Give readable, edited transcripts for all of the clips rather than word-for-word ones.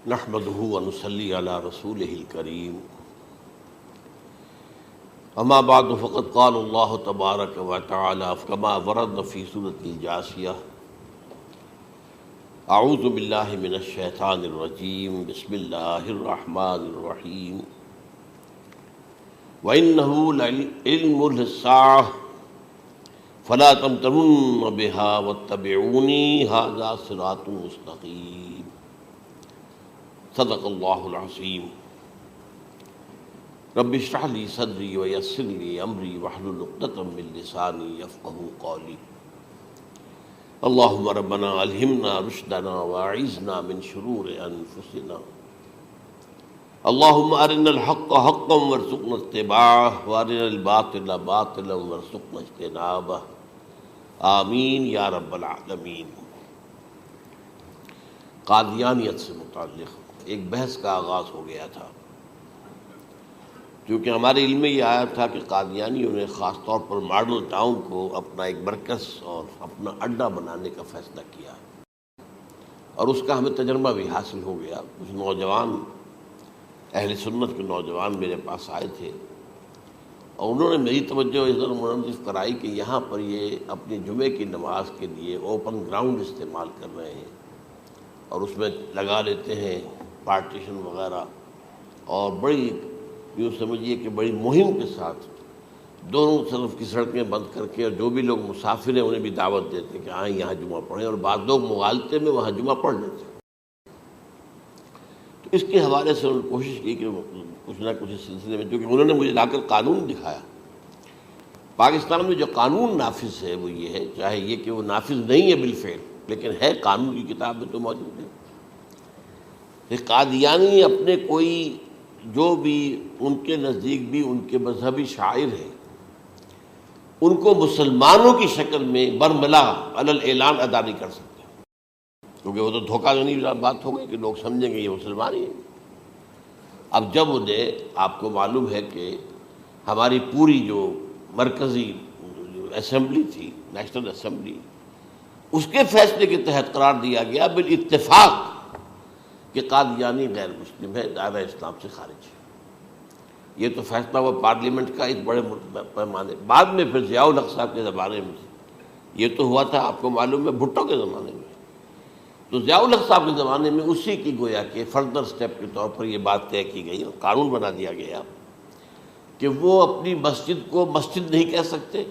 نحمده ونصلي على رسوله الكريم اما بعد فقد قال الله تبارك وتعالى كما ورد في سورة الجاثية اعوذ بالله من الشيطان الرجيم بسم الله الرحمن الرحيم وإنه لعلم للساعة فلا تمترن بها واتبعوني هذا صراط مستقيم صدق اللہ العظیم رب اشرح لی صدری ویسر لی امری واحلل عقدۃ من لسانی یفقہوا قولی اللہم ربنا الہمنا رشدنا واعذنا من شرور انفسنا اللہم ارنا الحق حقا وارزقنا اتباعہ وارنا الباطل باطلا وارزقنا اجتنابہ آمین یا رب العالمین۔ قادیانیت سے متعلق ایک بحث کا آغاز ہو گیا تھا، کیونکہ ہمارے علم میں یہ آیا تھا کہ قادیانیوں نے خاص طور پر ماڈل ٹاؤن کو اپنا ایک مرکز اور اپنا اڈا بنانے کا فیصلہ کیا، اور اس کا ہمیں تجربہ بھی حاصل ہو گیا۔ کچھ نوجوان اہل سنت کے نوجوان میرے پاس آئے تھے اور انہوں نے میری توجہ اس طرح منعطف کرائی کہ یہاں پر یہ اپنی جمعے کی نماز کے لیے اوپن گراؤنڈ استعمال کر رہے ہیں اور اس میں لگا لیتے ہیں پارٹیشن وغیرہ، اور بڑی یوں سمجھیے کہ بڑی مہم کے ساتھ دونوں طرف کی سڑکیں بند کر کے، اور جو بھی لوگ مسافر ہیں انہیں بھی دعوت دیتے ہیں کہ آئیں یہاں جمعہ پڑھیں، اور بعض لوگ مغالطے میں وہاں جمعہ پڑھ لیتے ہیں۔ تو اس کے حوالے سے انہوں نے کوشش کی کہ کچھ نہ کچھ اس سلسلے میں، کیونکہ انہوں نے مجھے لا کر قانون دکھایا۔ پاکستان میں جو قانون نافذ ہے وہ یہ ہے، چاہے یہ کہ وہ نافذ نہیں ہے بالفعل، لیکن ہے قانون کی کتاب میں تو موجود ہے کہ قادیانی اپنے کوئی جو بھی ان کے نزدیک بھی ان کے مذہبی شاعر ہیں ان کو مسلمانوں کی شکل میں برملا علی الاعلان ادا نہیں کر سکتے، کیونکہ وہ تو دھوکہ دینی بات ہو گئی کہ لوگ سمجھیں گے یہ مسلمان ہی ہیں۔ اب جب انہیں، آپ کو معلوم ہے کہ ہماری پوری جو مرکزی اسمبلی تھی، نیشنل اسمبلی، اس کے فیصلے کے تحت قرار دیا گیا بالاتفاق کہ قادیانی غیر مسلم ہے، دائرہ اسلام سے خارج ہے۔ یہ تو فیصلہ ہوا پارلیمنٹ کا ایک بڑے پیمانے، بعد میں پھر ضیاء الحق صاحب کے زمانے میں یہ تو ہوا تھا، آپ کو معلوم ہے، بھٹو کے زمانے میں۔ تو ضیاء الحق صاحب کے زمانے میں اسی کی گویا کہ فردر سٹیپ کے طور پر یہ بات طے کی گئی اور قانون بنا دیا گیا کہ وہ اپنی مسجد کو مسجد نہیں کہہ سکتے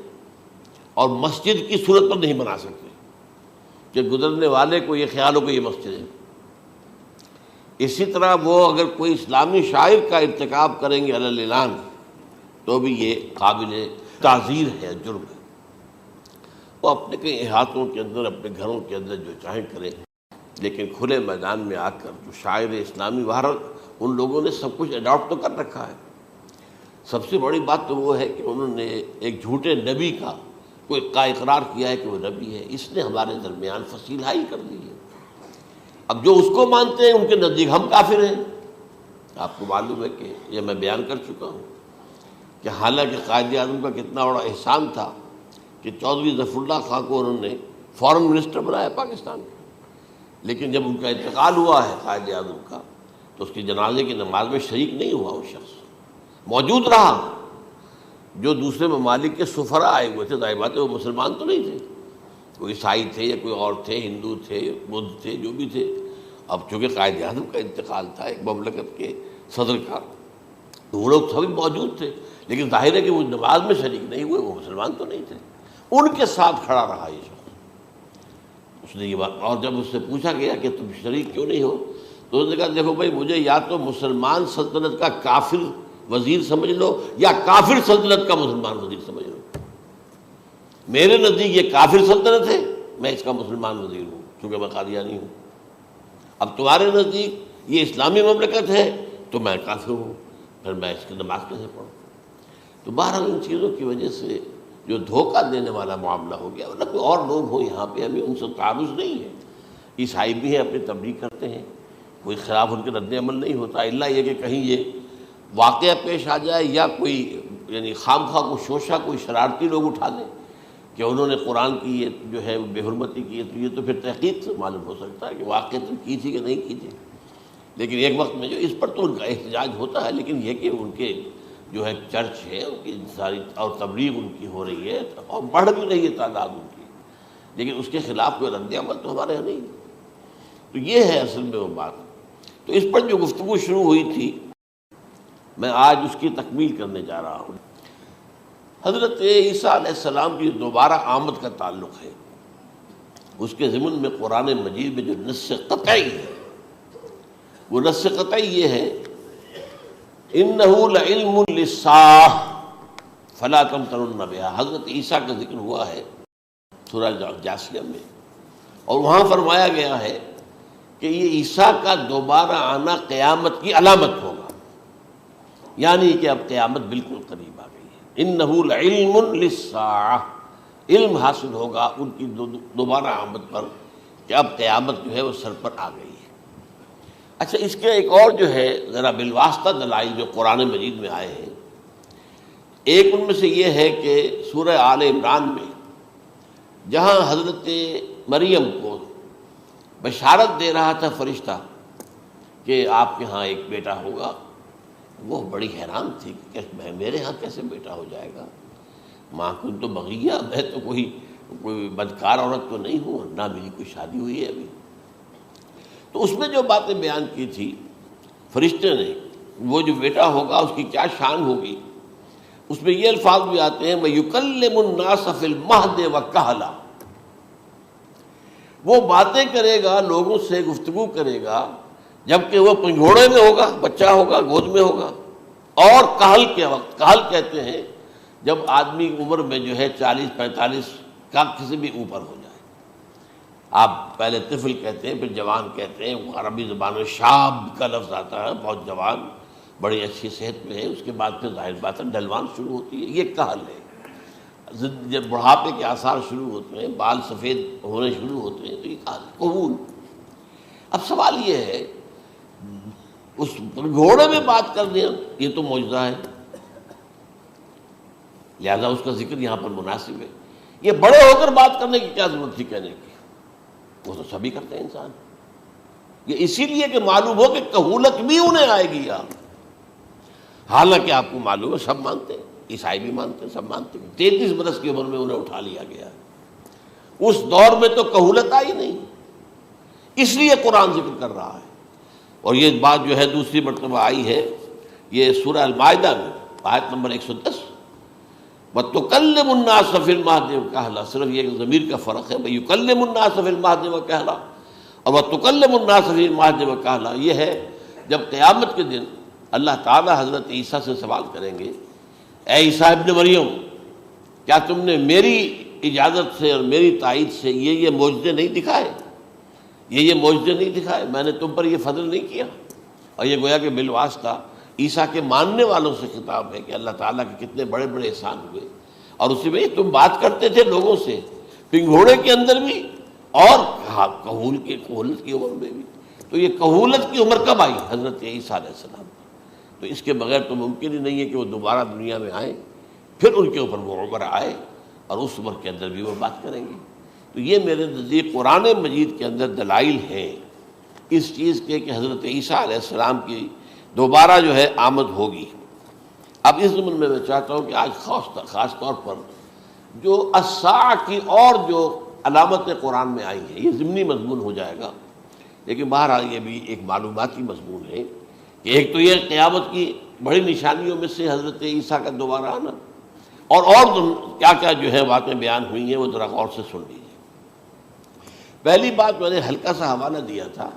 اور مسجد کی صورت پر نہیں بنا سکتے کہ گزرنے والے کو یہ خیال ہو کہ یہ مسجد ہے۔ اسی طرح وہ اگر کوئی اسلامی شاعر کا ارتکاب کریں گے علی الاعلان تو بھی یہ قابل تعزیر ہے، جرم ہے۔ وہ اپنے کئی احاطوں کے اندر، اپنے گھروں کے اندر جو چاہیں کریں، لیکن کھلے میدان میں آ کر جو شاعر اسلامی بہرحال ان لوگوں نے سب کچھ اڈاپٹ تو کر رکھا ہے۔ سب سے بڑی بات تو وہ ہے کہ انہوں نے ایک جھوٹے نبی کا اقرار کیا ہے کہ وہ نبی ہے، اس نے ہمارے درمیان فصیل حائی کر دی ہے۔ اب جو اس کو مانتے ہیں ان کے نزدیک ہم کافر ہیں۔ آپ کو معلوم ہے کہ یہ میں بیان کر چکا ہوں کہ حالانکہ قائد اعظم کا کتنا بڑا احسان تھا کہ چودھری ظفر اللہ خان کو انہوں نے فارن منسٹر بنایا پاکستان کا، لیکن جب ان کا انتقال ہوا ہے قائد اعظم کا تو اس کی جنازے کی نماز میں شریک نہیں ہوا، وہ شخص موجود رہا۔ جو دوسرے ممالک کے سفراء آئے ہوئے تھے، ظاہر بات ہے وہ مسلمان تو نہیں تھے، کوئی عیسائی تھے یا کوئی اور تھے، ہندو تھے، بدھ تھے، جو بھی تھے۔ اب چونکہ قائد اعظم کا انتقال تھا ایک مملکت کے صدر کا، تو وہ لوگ سبھی موجود تھے، لیکن ظاہر ہے کہ وہ نماز میں شریک نہیں ہوئے، وہ مسلمان تو نہیں تھے۔ ان کے ساتھ کھڑا رہا یہ شخص۔ اس نے یہ بات، اور جب اس سے پوچھا گیا کہ تم شریک کیوں نہیں ہو تو اس نے کہا دیکھو بھائی، مجھے یا تو مسلمان سلطنت کا کافر وزیر سمجھ لو یا کافر سلطنت کا مسلمان وزیر سمجھ لو۔ میرے نزدیک یہ کافر سلطنت ہے، میں اس کا مسلمان وزیر ہوں کیونکہ میں قادیانی ہوں۔ اب تمہارے نزدیک یہ اسلامی مملکت ہے تو میں کافر ہوں، پھر میں اس کی نماز کیسے پڑھوں؟ تو بہرحال ان چیزوں کی وجہ سے جو دھوکہ دینے والا معاملہ ہو گیا، ورنہ کوئی اور لوگ ہوں یہاں پہ، ہمیں ان سے تعارض نہیں ہے۔ عیسائی بھی ہیں، اپنی تبلیغ کرتے ہیں، کوئی خلاف ان کے رد عمل نہیں ہوتا، الا یہ کہ کہیں یہ واقعہ پیش آ جائے یا کوئی یعنی خام خواہ کو شوشہ کوئی شرارتی لوگ اٹھا دیں کہ انہوں نے قرآن کی یہ جو ہے بے حرمتی کی ہے، تو یہ تو پھر تحقیق سے معلوم ہو سکتا ہے کہ واقعہ کی تھی کہ نہیں کی تھی۔ لیکن ایک وقت میں جو اس پر تو ان کا احتجاج ہوتا ہے، لیکن یہ کہ ان کے جو ہے چرچ ہے ان کی ساری اور تبلیغ ان کی ہو رہی ہے اور بڑھ بھی رہی ہے تعداد ان کی، لیکن اس کے خلاف کوئی رد عمل تو ہمارے یہاں نہیں۔ تو یہ ہے اصل میں وہ بات۔ تو اس پر جو گفتگو شروع ہوئی تھی میں آج اس کی تکمیل کرنے جا رہا ہوں۔ حضرت عیسیٰ علیہ السلام کی دوبارہ آمد کا تعلق ہے، اس کے ضمن میں قرآن مجید میں جو نص قطعی ہے وہ نص قطعی یہ ہے اِنَّهُ لَعِلْمٌ لِلسَّاعَةِ فَلَا تَمْتَرُنَّ بِهَا۔ حضرت عیسیٰ کا ذکر ہوا ہے سورہ جاسیہ میں، اور وہاں فرمایا گیا ہے کہ یہ عیسیٰ کا دوبارہ آنا قیامت کی علامت ہوگا، یعنی کہ اب قیامت بالکل قریب آ گئی ہے۔ اِنَّهُ لَعِلْمٌ لِلسَّاعَةِ، علم حاصل ہوگا ان کی دوبارہ آمد پر کہ اب قیامت جو ہے وہ سر پر آ گئی ہے۔ اچھا، اس کے ایک اور جو ہے ذرا بالواسطہ دلائل جو قرآن مجید میں آئے ہیں، ایک ان میں سے یہ ہے کہ سورہ آل عمران میں جہاں حضرت مریم کو بشارت دے رہا تھا فرشتہ کہ آپ کے ہاں ایک بیٹا ہوگا، وہ بڑی حیران تھی کہ میرے ہاں کیسے بیٹا ہو جائے گا، ماں کن تو بغیہ، میں تو کوئی بدکار عورت تو نہیں ہوں، نہ میری کوئی شادی ہوئی ہے ابھی۔ تو اس میں جو باتیں بیان کی تھی فرشتے نے، وہ جو بیٹا ہوگا اس کی کیا شان ہوگی، اس میں یہ الفاظ بھی آتے ہیں وَيُكَلِّمُ النَّاسَ فِي الْمَهْدِ وَكَهْلًا، وہ باتیں کرے گا، لوگوں سے گفتگو کرے گا جبکہ وہ پنجھوڑے میں ہوگا، بچہ ہوگا، گود میں ہوگا، اور کہل کے وقت، کہل کہتے ہیں جب آدمی عمر میں جو ہے 40-45 کا کسی بھی اوپر ہو جائے، آپ پہلے طفل کہتے ہیں پھر جوان کہتے ہیں، عربی زبان میں شاب کا لفظ آتا ہے، بہت جوان، بڑی اچھی صحت میں ہے، اس کے بعد پھر ظاہر بات ہے ڈلوان شروع ہوتی ہے، یہ کہل ہے۔ جب بڑھاپے کے آثار شروع ہوتے ہیں، بال سفید ہونے شروع ہوتے ہیں تو یہ کہل، قبول۔ اب سوال یہ ہے اس گھوڑے میں بات کر دیں، یہ تو معجزہ ہے، لہذا اس کا ذکر یہاں پر مناسب ہے۔ یہ بڑے ہو کر بات کرنے کی کیا ضرورت تھی کہنے کی، وہ تو سبھی کرتے ہیں انسان، یہ اسی لیے کہ معلوم ہو کہ کہولت بھی انہیں آئے گی یار، حالانکہ آپ کو معلوم ہے سب مانتے ہیں، عیسائی بھی مانتے ہیں، سب مانتے ہیں، 33 برس کی عمر میں انہیں اٹھا لیا گیا، اس دور میں تو کہولت آئی نہیں، اس لیے قرآن ذکر کر رہا ہے۔ اور یہ بات جو ہے دوسری مرتبہ آئی ہے یہ سورہ المائدہ میں آیت نمبر 110 وَتُكَلِّمُ النَّاسَ فِي الْمَهْدِ وَكَهْلًا، صرف یہ ضمیر کا فرق ہے، وَيُكَلِّمُ النَّاسَ فِي الْمَهْدِ وَكَهْلًا، اور وَتُكَلِّمُ النَّاسَ فِي الْمَهْدِ وَكَهْلًا یہ ہے جب قیامت کے دن اللہ تعالیٰ حضرت عیسیٰ سے سوال کریں گے، اے عیسیٰ ابن مریم، کیا تم نے میری اجازت سے اور میری تائید سے یہ معجزے نہیں دکھائے، یہ معجزے نہیں دکھائے، میں نے تم پر یہ فضل نہیں کیا؟ اور یہ گویا کہ بالواسطہ عیسیٰ کے ماننے والوں سے خطاب ہے کہ اللہ تعالیٰ کے کتنے بڑے بڑے احسان ہوئے، اور اسی میں تم بات کرتے تھے لوگوں سے پنگھوڑے کے اندر بھی اور کہولت کی عمر میں بھی، تو یہ کہولت کی عمر کب آئی؟ حضرت عیسیٰ علیہ السلام۔ تو اس کے بغیر تو ممکن ہی نہیں ہے کہ وہ دوبارہ دنیا میں آئیں، پھر ان کے اوپر وہ عمر آئے اور اس عمر کے اندر بھی وہ بات کریں گے۔ تو یہ میرے نزدیک قرآن مجید کے اندر دلائل ہیں اس چیز کے کہ حضرت عیسیٰ علیہ السلام کی دوبارہ جو ہے آمد ہوگی۔ اب اس ضمن میں چاہتا ہوں کہ آج خاص طور پر جو الساعہ کی اور جو علامتیں قرآن میں آئی ہیں، یہ ضمنی مضمون ہو جائے گا، لیکن بہرحال یہ بھی ایک معلوماتی مضمون ہے کہ ایک تو یہ قیامت کی بڑی نشانیوں میں سے حضرت عیسیٰ کا دوبارہ آنا، اور کیا کیا جو ہے باتیں بیان ہوئی ہیں وہ ذرا غور سے سن لیجیے۔ پہلی بات میں نے ہلکا سا حوالہ دیا تھا،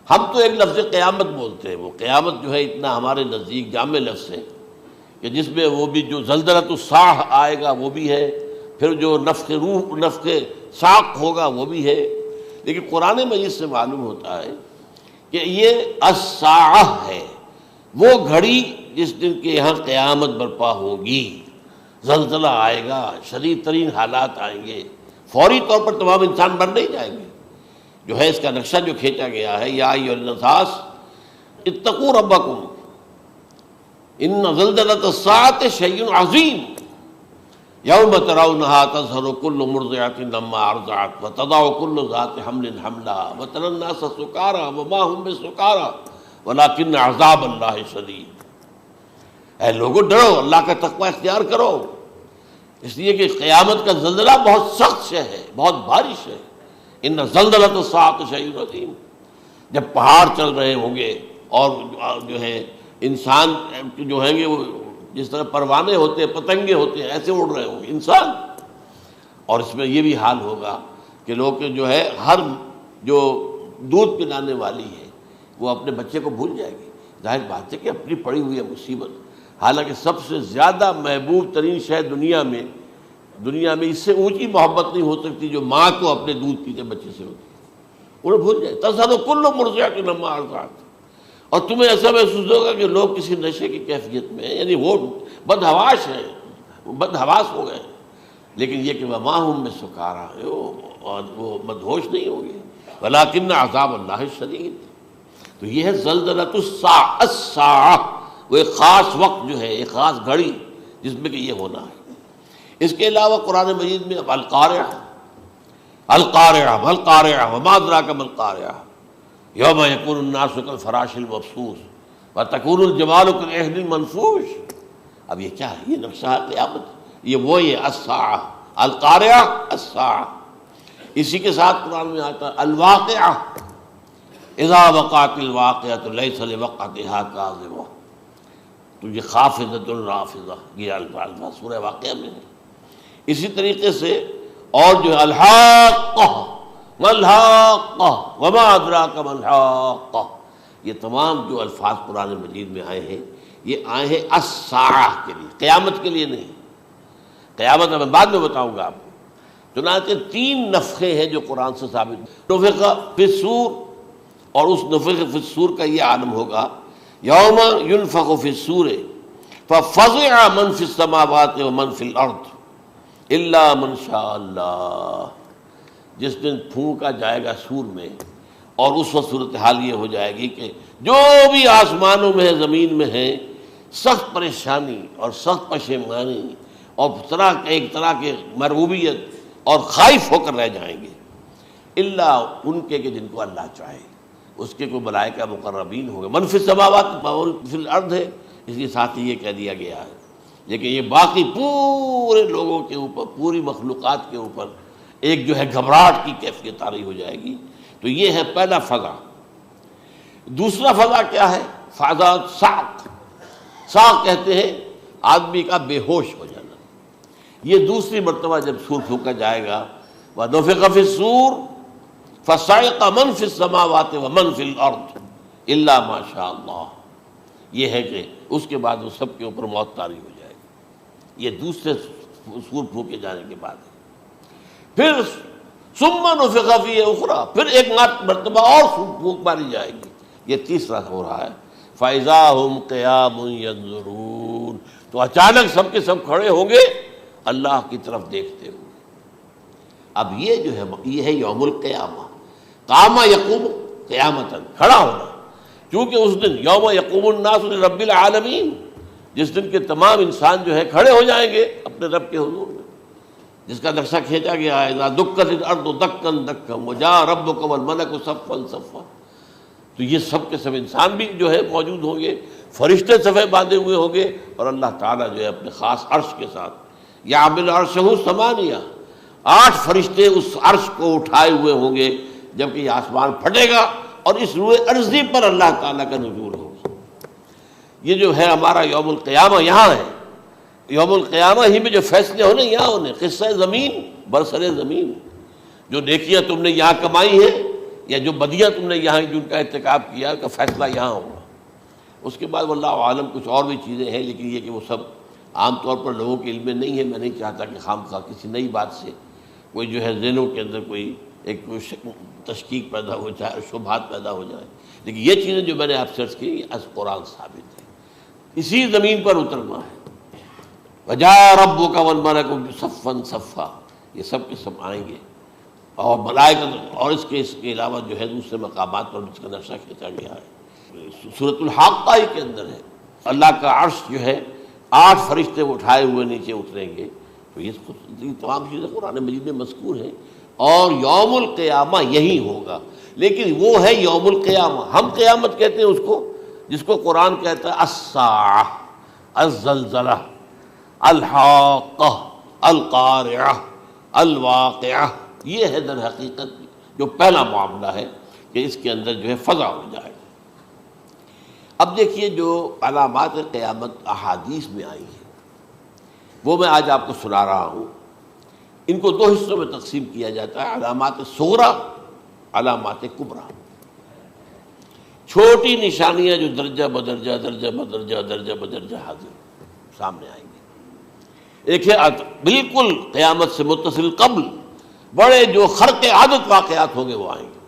ہم تو ایک لفظ قیامت بولتے ہیں، وہ قیامت جو ہے اتنا ہمارے نزدیک جامع لفظ ہے کہ جس میں وہ بھی جو زلزلۃ الساعہ آئے گا وہ بھی ہے، پھر جو نفخ روح نفخ ساق ہوگا وہ بھی ہے، لیکن قرآن مجید سے معلوم ہوتا ہے کہ یہ الساعہ ہے، وہ گھڑی جس دن کے یہاں قیامت برپا ہوگی، زلزلہ آئے گا، شدید ترین حالات آئیں گے، فوری طور پر تمام انسان مر نہیں جائیں گے۔ جو ہے اس کا نقشہ جو کھینچا گیا ہے، یا ایھا الناس اتقوا ربکم ان زلزلۃ الساعۃ شیء عظیم یوم ترونھا تذہل کل مرضعۃ عما ارضعت وتضع کل ذات حمل حملھا وتری الناس سکارى وما هم بسکارى ولکن عذاب اللہ شدید، اے لوگوں ڈرو، اللہ کا تقوی اختیار کرو، اس لیے کہ قیامت کا زلزلہ بہت سخت شے ہے، بہت بھاری شے ہے۔ ان زلزلۃ الساعۃ شیء عظیم، جب پہاڑ چل رہے ہوں گے اور جو ہے انسان جو ہیں گے وہ جس طرح پروانے ہوتے ہیں، پتنگے ہوتے ہیں، ایسے اڑ رہے ہوں گے انسان، اور اس میں یہ بھی حال ہوگا کہ لوگ جو ہے ہر جو دودھ پلانے والی ہے وہ اپنے بچے کو بھول جائے گی۔ ظاہر بات ہے کہ اپنی پڑی ہوئی ہے مصیبت، حالانکہ سب سے زیادہ محبوب ترین شے دنیا میں اس سے اونچی محبت نہیں ہو سکتی جو ماں کو اپنے دودھ پیتے بچے سے ہوتی ہے، انہیں بھول جائے۔ تذہب کل مرضعۃ عما ارضعت، اور تمہیں ایسا محسوس ہوگا کہ لوگ کسی نشے کی کیفیت میں، یعنی وہ بدحواش ہیں، بدحواس ہو گئے، لیکن یہ کہ وما ہم بسکارى، اور وہ مدہوش نہیں ہوں گے، ولکن عذاب اللہ شدید۔ تو یہ ہے زلزلۃ الساعہ، وہ ایک خاص وقت جو ہے، ایک خاص گھڑی جس میں کہ یہ ہونا ہے۔ اس کے علاوہ قرآن مجید میں القارعہ، القارعہ والقارعہ وما ادراک ما القارعہ، یوم یکون الناس کالفراش المبثوث وتکون الجبال کالعہن المنفوش۔ اب یہ کیا ہے؟ یہ نقشہ قیامت، یہ الساعہ، القارعہ الساعہ۔ اسی کے ساتھ قرآن میں آتا ہے الواقعہ، اذا وقعت الواقعۃ لیس لوقعتها کاذبہ، تو یہ خافضۃ رافضہ، یہ الفاظ سورہ واقعہ میں ہے۔ اسی طریقے سے اور جو ہے الحاقہ، ما الحاقہ وما ادراک ما الحاقہ، یہ تمام جو الفاظ قرآن مجید میں آئے ہیں یہ آئے ہیں الساعہ کے لیے، قیامت کے لیے نہیں۔ قیامت میں بعد میں بتاؤں گا آپ کو۔ چنانچہ 3 نفخے ہیں جو قرآن سے ثابت، نفخ فی الصور، اور اس نفخ فی الصور کا یہ عالم ہوگا یوم ینفخ فی الصور ففزع من فی السماوات ومن فی الارض الا من شاء اللہ، جس دن پھونکا جائے گا سور میں، اور اس وقت صورتحال یہ ہو جائے گی کہ جو بھی آسمانوں میں ہے، زمین میں ہے، سخت پریشانی اور سخت پشیمانی اور ایک طرح کے مرعوبیت اور خائف ہو کر رہ جائیں گے، الا ان کے کہ جن کو اللہ چاہے، اس کے کوئی ملائکہ مقربین ہوں گے۔ من فی السماوات فی الارض ہے، اس کے ساتھ ہی یہ کہہ دیا گیا ہے، لیکن یہ باقی پورے لوگوں کے اوپر، پوری مخلوقات کے اوپر ایک جو ہے گھبراہٹ کی کیفیت طاری ہو جائے گی۔ تو یہ ہے پہلا فضا۔ دوسرا فضا کیا ہے؟ فضا صعق، صعق کہتے ہیں آدمی کا بے ہوش ہو جانا۔ یہ دوسری مرتبہ جب سور پھونکا جائے گا، وَنُفِخَ فِي الصُّورِ فَصَعِقَ مَن فِي السَّمَاوَاتِ وَمَن فِي الْأَرْضِ إِلَّا مَا شَاءَ اللَّهُ، یہ ہے کہ اس کے بعد وہ سب کے اوپر موت طاری ہو جائے گی۔ یہ دوسرے سور پھونکے جانے کے بعد ہے۔ پھر ثُمَّ نُفِخَ فِيهِ أُخْرَى، پھر ایک مرتبہ اور پھونک ماری جائے گی، یہ تیسرا ہو رہا ہے۔ فَإِذَا هُمْ قِيَامٌ يَنظُرُونَ، تو اچانک سب کے سب کھڑے ہوں گے اللہ کی طرف دیکھتے ہوئے۔ اب یہ جو ہے یہ ہے یوم القیامہ، قام یقوم قیامتاً، کھڑا ہونا، کیونکہ اس دن یوم یقوم الناس لرب العالمین، جس دن کے تمام انسان جو ہے کھڑے ہو جائیں گے اپنے رب کے حضور میں، جس کا نقشہ کھینچا گیا ہے اذا دکت الارض دکا دکا وجاء ربک والملک صفا صفا۔ تو یہ سب کے سب انسان بھی جو ہے موجود ہوں گے، فرشتے صفے باندھے ہوئے ہوں گے، اور اللہ تعالیٰ جو ہے اپنے خاص عرش کے ساتھ، یحمل عرشہ ثمانیہ، 8 فرشتے اس عرش کو اٹھائے ہوئے ہوں گے، جبکہ یہ آسمان پھٹے گا اور اس روئے ارضی پر اللہ تعالیٰ کا نزول ہوگا۔ یہ جو ہے ہمارا یوم القیامہ یہاں ہے، یوم القیامہ ہی میں جو فیصلے ہونے یہاں ہونے، قصہ زمین برسر زمین، جو نیکیاں تم نے یہاں کمائی ہیں یا جو بدیاں تم نے یہاں جن کا ارتکاب کیا کا فیصلہ یہاں ہوگا۔ اس کے بعد واللہ عالم کچھ اور بھی چیزیں ہیں، لیکن یہ کہ وہ سب عام طور پر لوگوں کے علم میں نہیں ہے۔ میں نہیں چاہتا کہ خام خواہ کسی نئی بات سے کوئی جو ہے ذہنوں کے اندر کوئی ایک تشکیک پیدا ہو جائے، شبہات پیدا ہو جائے، لیکن یہ چیزیں جو میں نے آپ سرچ کی از قرآن ثابت ہے، اسی زمین پر اترنا ہے۔ وجاء ربک والملک صفا صفا، یہ سب کے سب آئیں گے، اور ملائکہ، اور اس کے علاوہ جو ہے دوسرے مقامات پر جس کا نقشہ کھینچا گیا ہے سورۃ الحاقہ ہی کے اندر ہے۔ اللہ کا عرش جو ہے 8 فرشتے اٹھائے ہوئے نیچے اتریں گے۔ تو یہ تمام چیزیں قرآن مجید میں مذکور ہیں، اور یوم القیامہ یہی ہوگا، لیکن وہ ہے یوم القیامہ، ہم قیامت کہتے ہیں اس کو، جس کو قرآن کہتا ہے الساعہ، الزلزلہ، الحاقہ، القارعہ، الواقعہ، یہ ہے در حقیقت جو پہلا معاملہ ہے کہ اس کے اندر جو ہے فضا ہو جائے۔ اب دیکھیے جو علامات قیامت احادیث میں آئی ہیں وہ میں آج آپ کو سنا رہا ہوں۔ ان کو دو حصوں میں تقسیم کیا جاتا ہے، علامات صغریٰ، علامات کبریٰ۔ چھوٹی نشانیاں جو درجہ بدرجہ درجہ بدرجہ درجہ بدرجہ حاضر سامنے آئیں گے۔ ایک ہے بالکل قیامت سے متصل قبل بڑے جو خرق عادت واقعات ہوں گے وہ آئیں گے۔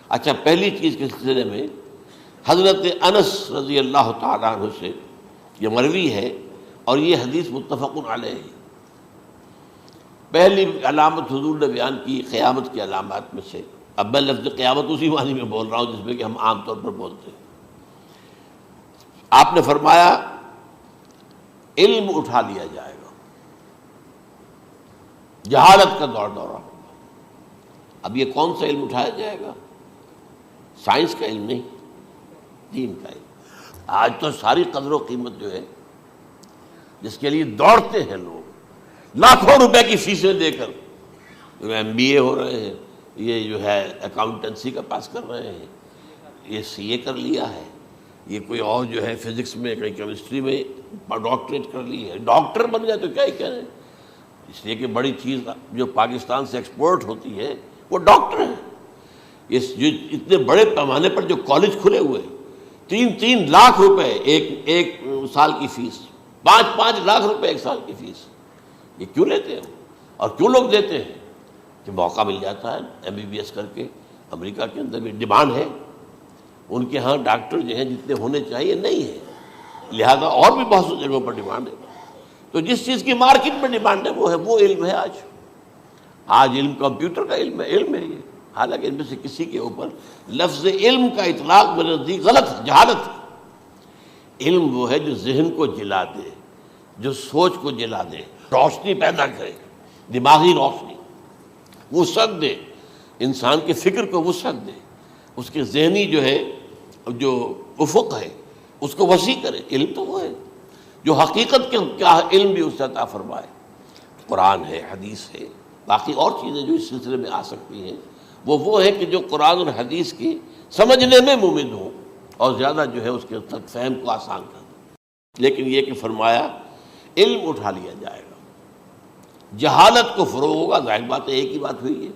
اچھا، پہلی چیز کے سلسلے میں حضرت انس رضی اللہ تعالیٰ عنہ سے یہ مروی ہے اور یہ حدیث متفق علیہ ہے۔ پہلی علامت حضور نے بیان کی قیامت کی علامات میں سے، اب میں لفظ قیامت اسی معنی میں بول رہا ہوں جس میں کہ ہم عام طور پر بولتے ہیں۔ آپ نے فرمایا علم اٹھا لیا جائے گا، جہالت کا دور دورہ ہوگا۔ اب یہ کون سا علم اٹھایا جائے گا؟ سائنس کا علم نہیں، دین کا علم۔ آج تو ساری قدر و قیمت جو ہے جس کے لیے دوڑتے ہیں لوگ، لاکھوں روپے کی فیسیں دے کر ایم بی اے ہو رہے ہیں، یہ جو ہے اکاؤنٹنسی کا پاس کر رہے ہیں، یہ سی اے کر لیا ہے، یہ کوئی اور جو ہے فزکس میں کوئی کیمسٹری میں ڈاکٹریٹ کر لی ہے، ڈاکٹر بن گیا تو کیا ہی کہہ رہے ہیں۔ اس لیے کہ بڑی چیز جو پاکستان سے ایکسپورٹ ہوتی ہے وہ ڈاکٹر ہیں۔ جو اتنے بڑے پیمانے پر جو کالج کھلے ہوئے، 3 لاکھ روپے ایک سال کی فیس، 5 لاکھ روپے ایک سال کی فیس، یہ کیوں لیتے ہیں اور کیوں لوگ دیتے ہیں؟ کہ موقع مل جاتا ہے ایم بی بی ایس کر کے۔ امریکہ کے اندر بھی ڈیمانڈ ہے، ان کے ہاں ڈاکٹر جو ہیں جتنے ہونے چاہیے نہیں ہے، لہذا اور بھی بہت سی جگہوں پر ڈیمانڈ ہے۔ تو جس چیز کی مارکیٹ میں ڈیمانڈ ہے وہ علم ہے۔ آج علم کمپیوٹر کا علم ہے یہ، حالانکہ ان میں سے کسی کے اوپر لفظ علم کا اطلاق میرے نزدیک غلط ہے، جہالت ہے۔ علم وہ ہے جو ذہن کو جلا دے، جو سوچ کو جلا دے، روشنی پیدا کرے، دماغی روشنی، وسعت دے، انسان کے فکر کو وسعت دے، اس کے ذہنی جو ہے جو افق ہے اس کو وسیع کرے۔ علم تو وہ ہے جو حقیقت کے کیا علم بھی اس سے عطا فرمائے۔ قرآن ہے، حدیث ہے، باقی اور چیزیں جو اس سلسلے میں آ سکتی ہیں وہ ہے کہ جو قرآن اور حدیث کی سمجھنے میں مومن ہوں اور زیادہ جو ہے اس کے تک فہم کو آسان کر دیں۔ لیکن یہ کہ فرمایا علم اٹھا لیا جائے گا، جہالت کو فروغ ہوگا۔ ظاہر بات ہے، ایک ہی بات ہوئی ہے۔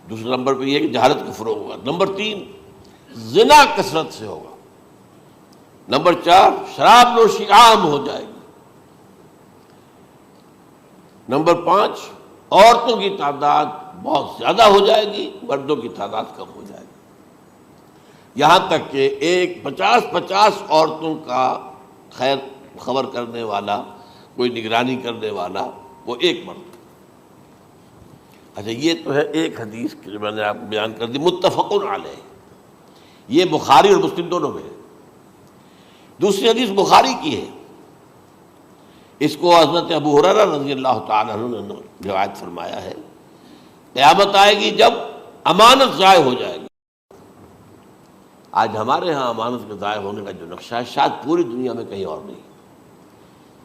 دوسرے نمبر پہ یہ کہ جہالت کو فروغ ہوگا۔ نمبر 3 زنا کثرت سے ہوگا۔ نمبر 4 شراب نوشی عام ہو جائے گی۔ نمبر 5 عورتوں کی تعداد بہت زیادہ ہو جائے گی، مردوں کی تعداد کم ہو جائے گی، یہاں تک کہ 50 عورتوں کا خیر خبر کرنے والا، کوئی نگرانی کرنے والا، وہ ایک مرد۔ اچھا، یہ تو ہے ایک حدیث جو میں نے آپ کو بیان کر دی، متفق علیہ، یہ بخاری اور مسلم دونوں میں ہے۔ دوسری حدیث بخاری کی ہے، اس کو حضرت ابو ہریرہ رضی اللہ تعالیٰ عنہ نے روایت فرمایا ہے، قیامت آئے گی جب امانت ضائع ہو جائے گی۔ آج ہمارے ہاں امانت کے ضائع ہونے کا جو نقشہ ہے شاید پوری دنیا میں کہیں اور نہیں۔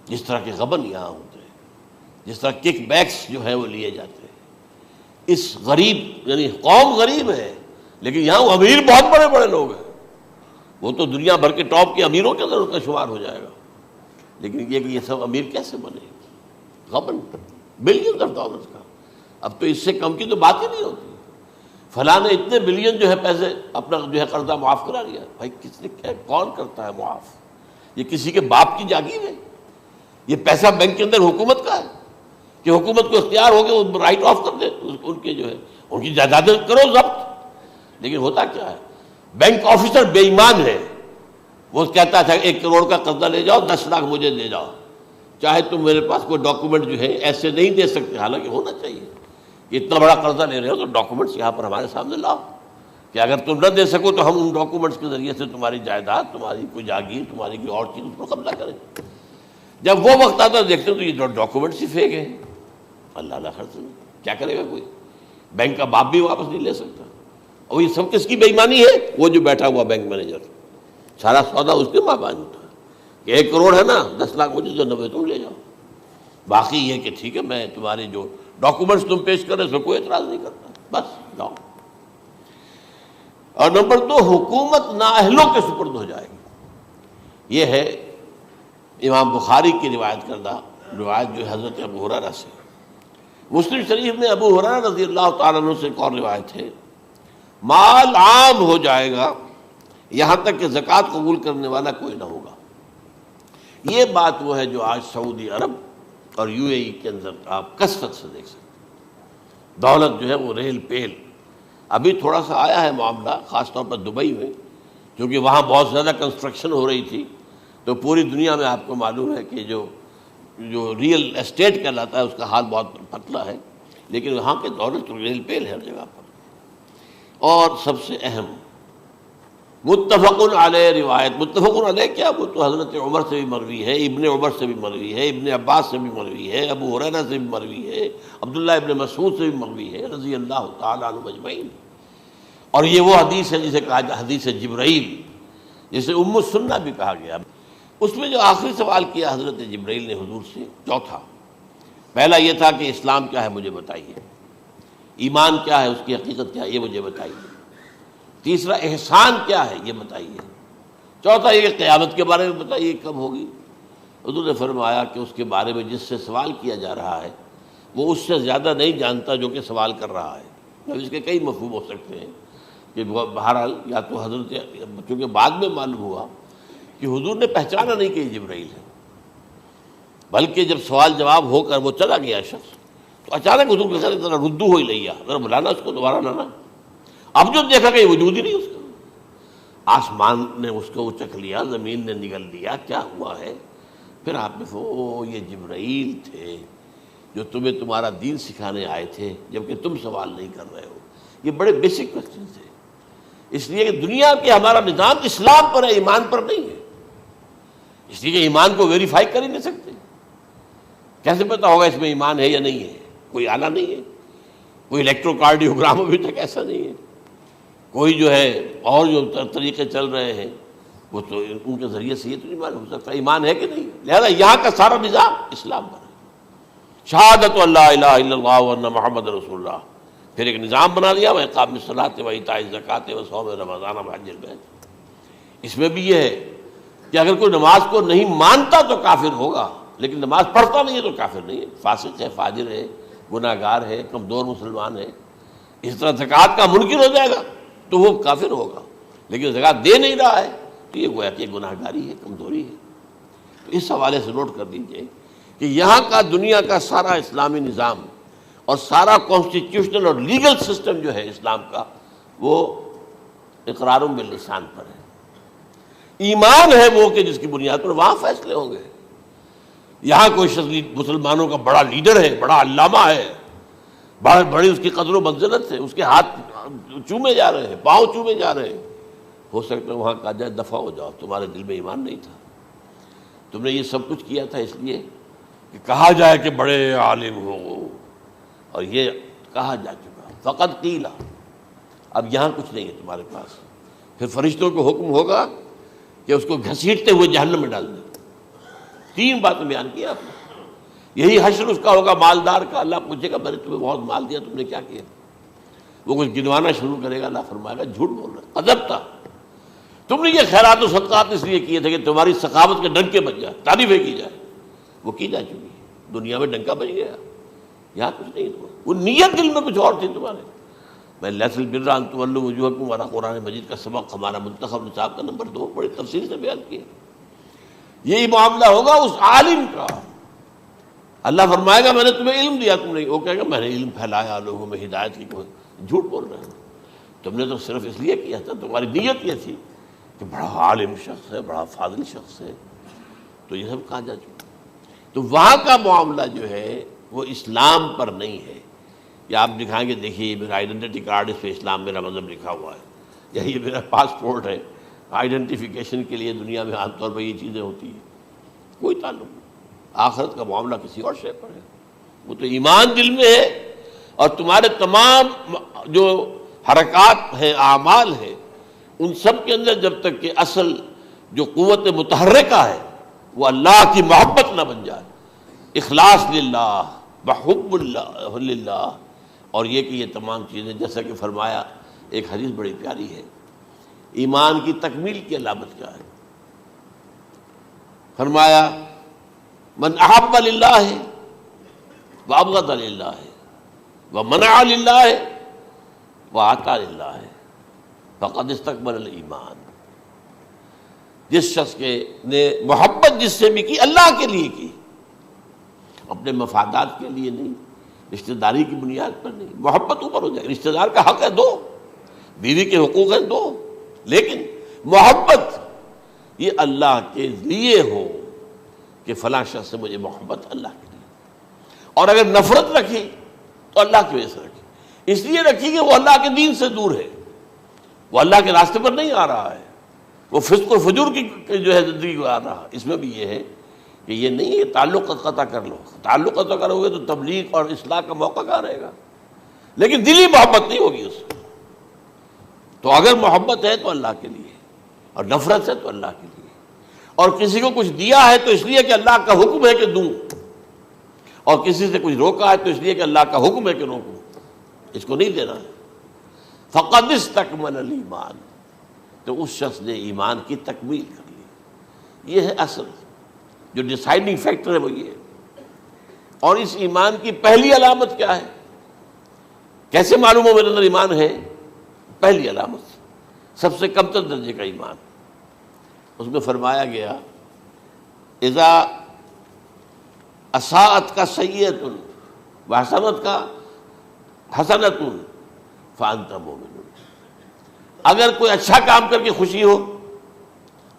جس طرح کے غبن یہاں ہوتے ہیں، جس طرح کک بیکس جو ہے وہ لیے جاتے ہیں، اس غریب یعنی قوم غریب ہے لیکن یہاں وہ امیر بہت بڑے بڑے لوگ ہیں، وہ تو دنیا بھر کے ٹاپ کے امیروں کے اندر ان کا شمار ہو جائے گا۔ لیکن یہ کہ یہ سب امیر کیسے بنے؟ غبن بلین آف ڈالرز کا، اب تو اس سے کم کی تو بات ہی نہیں ہوتی۔ فلاں نے اتنے بلین جو ہے پیسے اپنا جو ہے قرضہ معاف کرا لیا۔ بھائی کس نے کیا، کون کرتا ہے معاف؟ یہ کسی کے باپ کی جاگیر ہے؟ یہ پیسہ بینک کے اندر حکومت کا ہے کہ حکومت کو اختیار ہو کے وہ رائٹ آف کر دے ان کے جو ہے ان کی جائیدادیں کرو ضبط۔ لیکن ہوتا کیا ہے، بینک آفیسر بے ایمان ہے، وہ کہتا تھا 1 کروڑ کا قرضہ لے جاؤ، 10 لاکھ مجھے دے جاؤ، چاہے تم میرے پاس کوئی ڈاکومنٹ جو ہے ایسے نہیں دے سکتے، حالانکہ ہونا چاہیے کہ اتنا بڑا قرضہ لے رہے ہو تو ڈاکومنٹس یہاں پر ہمارے سامنے لاؤ کہ اگر تم نہ دے سکو تو ہم ان ڈاکومنٹس کے ذریعے سے تمہاری جائیداد، تمہاری کوئی جاگیر، تمہاری کوئی اور چیز اس پر قبضہ کریں۔ جب وہ وقت آتا ہے دیکھتے ہیں تو یہ ڈاکومنٹس ہی فیک ہیں، اللہ اللہ خرچ کیا کرے گا کوئی؟ بینک کا باپ بھی واپس نہیں لے سکتا۔ اور یہ سب کس کی بے ایمانی ہے؟ وہ جو بیٹھا ہوا بینک مینیجر، سارا سودا اس کے مابین ہوتا ہے کہ 1 کروڑ ہے نا، 10 لاکھ مجھے دو، 90 تم لے جاؤ، باقی یہ کہ ٹھیک ہے میں تمہارے جو ڈاکومنٹس تم پیش کر رہے اس میں کوئی اعتراض نہیں کرتا، بس جاؤ۔ اور نمبر 2، حکومت نااہلوں کے سپرد ہو جائے گی۔ یہ ہے امام بخاری کی روایت کردہ روایت جو حضرت ابو ہریرہ سے۔ مسلم شریف میں ابو ہریرہ رضی اللہ تعالیٰ عنہ سے ایک اور روایت ہے، مال عام ہو جائے گا یہاں تک کہ زکوٰۃ قبول کرنے والا کوئی نہ ہوگا۔ یہ بات وہ ہے جو آج سعودی عرب اور UAE کے اندر آپ کثرت سے دیکھ سکتے ہیں۔ دولت جو ہے وہ ریل پیل، ابھی تھوڑا سا آیا ہے معاملہ خاص طور پر دبئی میں، کیونکہ وہاں بہت زیادہ کنسٹرکشن ہو رہی تھی، تو پوری دنیا میں آپ کو معلوم ہے کہ جو ریئل اسٹیٹ کہلاتا ہے اس کا حال بہت پتلا ہے، لیکن وہاں کے دولت ریل پیل ہے ہر جگہ پر۔ اور سب سے اہم متفق علیہ روایت، متفق علیہ کیا، وہ تو حضرت عمر سے بھی مروی ہے، ابن عمر سے بھی مروی ہے، ابن عباس سے بھی مروی ہے، ابو ہریرہ سے بھی مروی ہے، عبداللہ ابن مسعود سے بھی مروی ہے رضی اللہ تعالیٰ عنہ اجمعین۔ اور یہ وہ حدیث ہے جسے کہا جاتا حدیث جبرائیل، جسے ام السنہ بھی کہا گیا۔ اس میں جو آخری سوال کیا حضرت جبرائیل نے حضور سے، چوتھا، پہلا یہ تھا کہ اسلام کیا ہے مجھے بتائیے، ایمان کیا ہے، اس کی حقیقت کیا ہے یہ مجھے بتائیے، تیسرا احسان کیا ہے یہ بتائیے، چوتھا یہ کہ قیامت کے بارے میں بتائیے کب ہوگی۔ حضور نے فرمایا کہ اس کے بارے میں جس سے سوال کیا جا رہا ہے وہ اس سے زیادہ نہیں جانتا جو کہ سوال کر رہا ہے۔ اب اس کے کئی مفہوم ہو سکتے ہیں کہ بہرحال یا تو حضرت، چونکہ بعد میں معلوم ہوا کہ حضور نے پہچانا نہیں کہ یہ جبرائیل ہے، بلکہ جب سوال جواب ہو کر وہ چلا گیا شخص تو اچانک حضور کے ساتھ ذرا ردو ہو ہی لیا، ذرا بلانا اس کو دوبارہ لانا۔ اب جو دیکھا کہ یہ وجود ہی نہیں اس کا، آسمان نے اس کو اچک لیا، زمین نے نگل لیا، کیا ہوا ہے؟ پھر آپ نے یہ جبرائیل تھے جو تمہیں تمہارا دین سکھانے آئے تھے جبکہ تم سوال نہیں کر رہے ہو۔ یہ بڑے بیسک کوسچن تھے، اس لیے کہ دنیا کے ہمارا نظام اسلام پر ہے، ایمان پر نہیں ہے، اس لیے کہ ایمان کو ویریفائی کر ہی نہیں سکتے۔ کیسے پتہ ہوگا اس میں ایمان ہے یا نہیں ہے؟ کوئی آلہ نہیں ہے، کوئی الیکٹروکارڈیوگرام ابھی تک ایسا نہیں ہے، کوئی جو ہے اور جو طریقے چل رہے ہیں وہ تو ان کے ذریعے سے یہ تو نہیں معلوم ہو سکتا ایمان ہے کہ نہیں۔ لہذا یہاں کا سارا نظام اسلام پر ہے، شہادت اللہ الہ الا اللہ وان محمد رسول اللہ، پھر ایک نظام بنا دیا، اقام الصلاۃ و ایتاء الزکوٰۃ و صوم رمضان و حج البیت۔ اس میں بھی یہ ہے کہ اگر کوئی نماز کو نہیں مانتا تو کافر ہوگا، لیکن نماز پڑھتا نہیں ہے تو کافر نہیں ہے، فاسق ہے، فاجر ہے، گناہ گار ہے، کمزور مسلمان ہے۔ اس طرح زکوٰۃ کا منکر ہو جائے گا تو وہ کافر ہوگا، لیکن زکوٰۃ دے نہیں رہا ہے تو یہ گویا کہ گناہ گاری ہے، کمزوری ہے۔ تو اس حوالے سے نوٹ کر دیجئے کہ یہاں کا دنیا کا سارا اسلامی نظام اور سارا کانسٹیٹیوشنل اور لیگل سسٹم جو ہے اسلام کا وہ اقرار باللسان پر ہے، ایمان ہے وہ کہ جس کی بنیاد پر وہاں فیصلے ہوں گے۔ یہاں کوئی شخص مسلمانوں کا بڑا لیڈر ہے، بڑا علامہ ہے، بڑی اس کی قدر و منزلت ہے، اس کے ہاتھ چومے جا رہے ہیں، پاؤں چومے جا رہے ہیں، ہو سکتا ہے وہاں کہا جائے دفع ہو جاؤ، تمہارے دل میں ایمان نہیں تھا، تم نے یہ سب کچھ کیا تھا اس لیے کہ کہا جائے کہ بڑے عالم ہو، اور یہ کہا جا چکا فقط قیل، اب یہاں کچھ نہیں ہے تمہارے پاس۔ پھر فرشتوں کو حکم ہوگا کہ اس کو گھسیٹتے ہوئے جہنم میں ڈال دیں۔ 3 باتیں بیان کی آپ نے، یہی حشر اس کا ہوگا مالدار کا، اللہ پوچھے گا میں نے تمہیں بہت مال دیا، تم نے کیا کیا؟ وہ کچھ گنوانا شروع کرے گا، اللہ فرمائے گا جھوٹ بول رہا، ادب تھا، تم نے یہ خیرات و صدقات اس لیے کیے تھے کہ تمہاری سخاوت کے ڈنکے بج جائے، تعریفیں کی جائے، وہ کی جا چکی ہے، دنیا میں ڈنکا بج گیا، یہاں کچھ نہیں ہوا، وہ نیت دل میں کچھ اور تھی تمہارے۔ میں لیس البر ان تولوا وجوہکم والا قرآن مجید کا سبق ہمارا منتخب نصاب کا نمبر 2 بڑی تفصیل سے بیان کیا۔ یہی معاملہ ہوگا اس عالم کا، اللہ فرمائے گا میں نے تمہیں علم دیا، تم نہیں، وہ کہے گا میں نے علم پھیلایا لوگوں میں ہدایت کی، جھوٹ بول رہے ہو، تم نے تو صرف اس لیے کیا تھا، تمہاری نیت یہ تھی کہ بڑا عالم شخص ہے، بڑا فاضل شخص ہے، تو یہ سب کہا جا چکا۔ تو وہاں کا معاملہ جو ہے وہ اسلام پر نہیں ہے، یا آپ دکھائیں گے دیکھیے یہ میرا آئیڈینٹی کارڈ، اس پہ اسلام میرا مذہب لکھا ہوا ہے، یا یہ میرا پاسپورٹ ہے، آئیڈینٹیفیکیشن کے لیے دنیا میں عام طور پر یہ چیزیں ہوتی ہیں، کوئی تعلق نہیں۔ آخرت کا معاملہ کسی اور شے پر ہے، وہ تو ایمان دل میں ہے، اور تمہارے تمام جو حرکات ہیں، اعمال ہیں، ان سب کے اندر جب تک کہ اصل جو قوت متحرکہ ہے وہ اللہ کی محبت نہ بن جائے، اخلاص للہ، بحب اللہ للہ، اور یہ کہ یہ تمام چیزیں جیسا کہ فرمایا، ایک حدیث بڑی پیاری ہے، ایمان کی تکمیل کی علامت کیا ہے؟ فرمایا من احب للہ وابغض للہ ومنع للہ واعطى للہ فقد استکمل الایمان، جس شخص کے نے محبت جس سے بھی کی اللہ کے لیے کی، اپنے مفادات کے لیے نہیں، رشتہ داری کی بنیاد پر نہیں، محبت اوپر ہو جائے، رشتہ دار کا حق ہے دو، بیوی کے حقوق ہیں دو، لیکن محبت یہ اللہ کے لیے ہو کہ فلاں شخص سے مجھے محبت اللہ کے لیے، اور اگر نفرت رکھی تو اللہ کی وجہ سے رکھی، اس لیے رکھی کہ وہ اللہ کے دین سے دور ہے، وہ اللہ کے راستے پر نہیں آ رہا ہے، وہ فسق و فجور کی جو ہے زندگی کو آ رہا ہے۔ اس میں بھی یہ ہے کہ یہ نہیں ہے تعلق قطع کر لو، تعلق قطع کرو گے تو تبلیغ اور اصلاح کا موقع کہاں رہے گا، لیکن دلی محبت نہیں ہوگی اس میں۔ تو اگر محبت ہے تو اللہ کے لیے، اور نفرت ہے تو اللہ کے لیے، اور کسی کو کچھ دیا ہے تو اس لیے کہ اللہ کا حکم ہے کہ دوں، اور کسی سے کچھ روکا ہے تو اس لیے کہ اللہ کا حکم ہے کہ روکوں، اس کو نہیں دینا ہے۔ فقد استکمل الایمان، تو اس شخص نے ایمان کی تکمیل کر لی۔ یہ ہے اصل جو ڈیسائیڈنگ فیکٹر ہے، وہ یہ ہے۔ اور اس ایمان کی پہلی علامت کیا ہے؟ کیسے معلوم ہو میرے اندر ایمان ہے؟ پہلی علامت سب سے کم تر درجے کا ایمان، اس میں فرمایا گیا اذا اساءت کا سیئۃ وحسنت کا حسنۃ فانت مومن، اگر کوئی اچھا کام کر کے خوشی ہو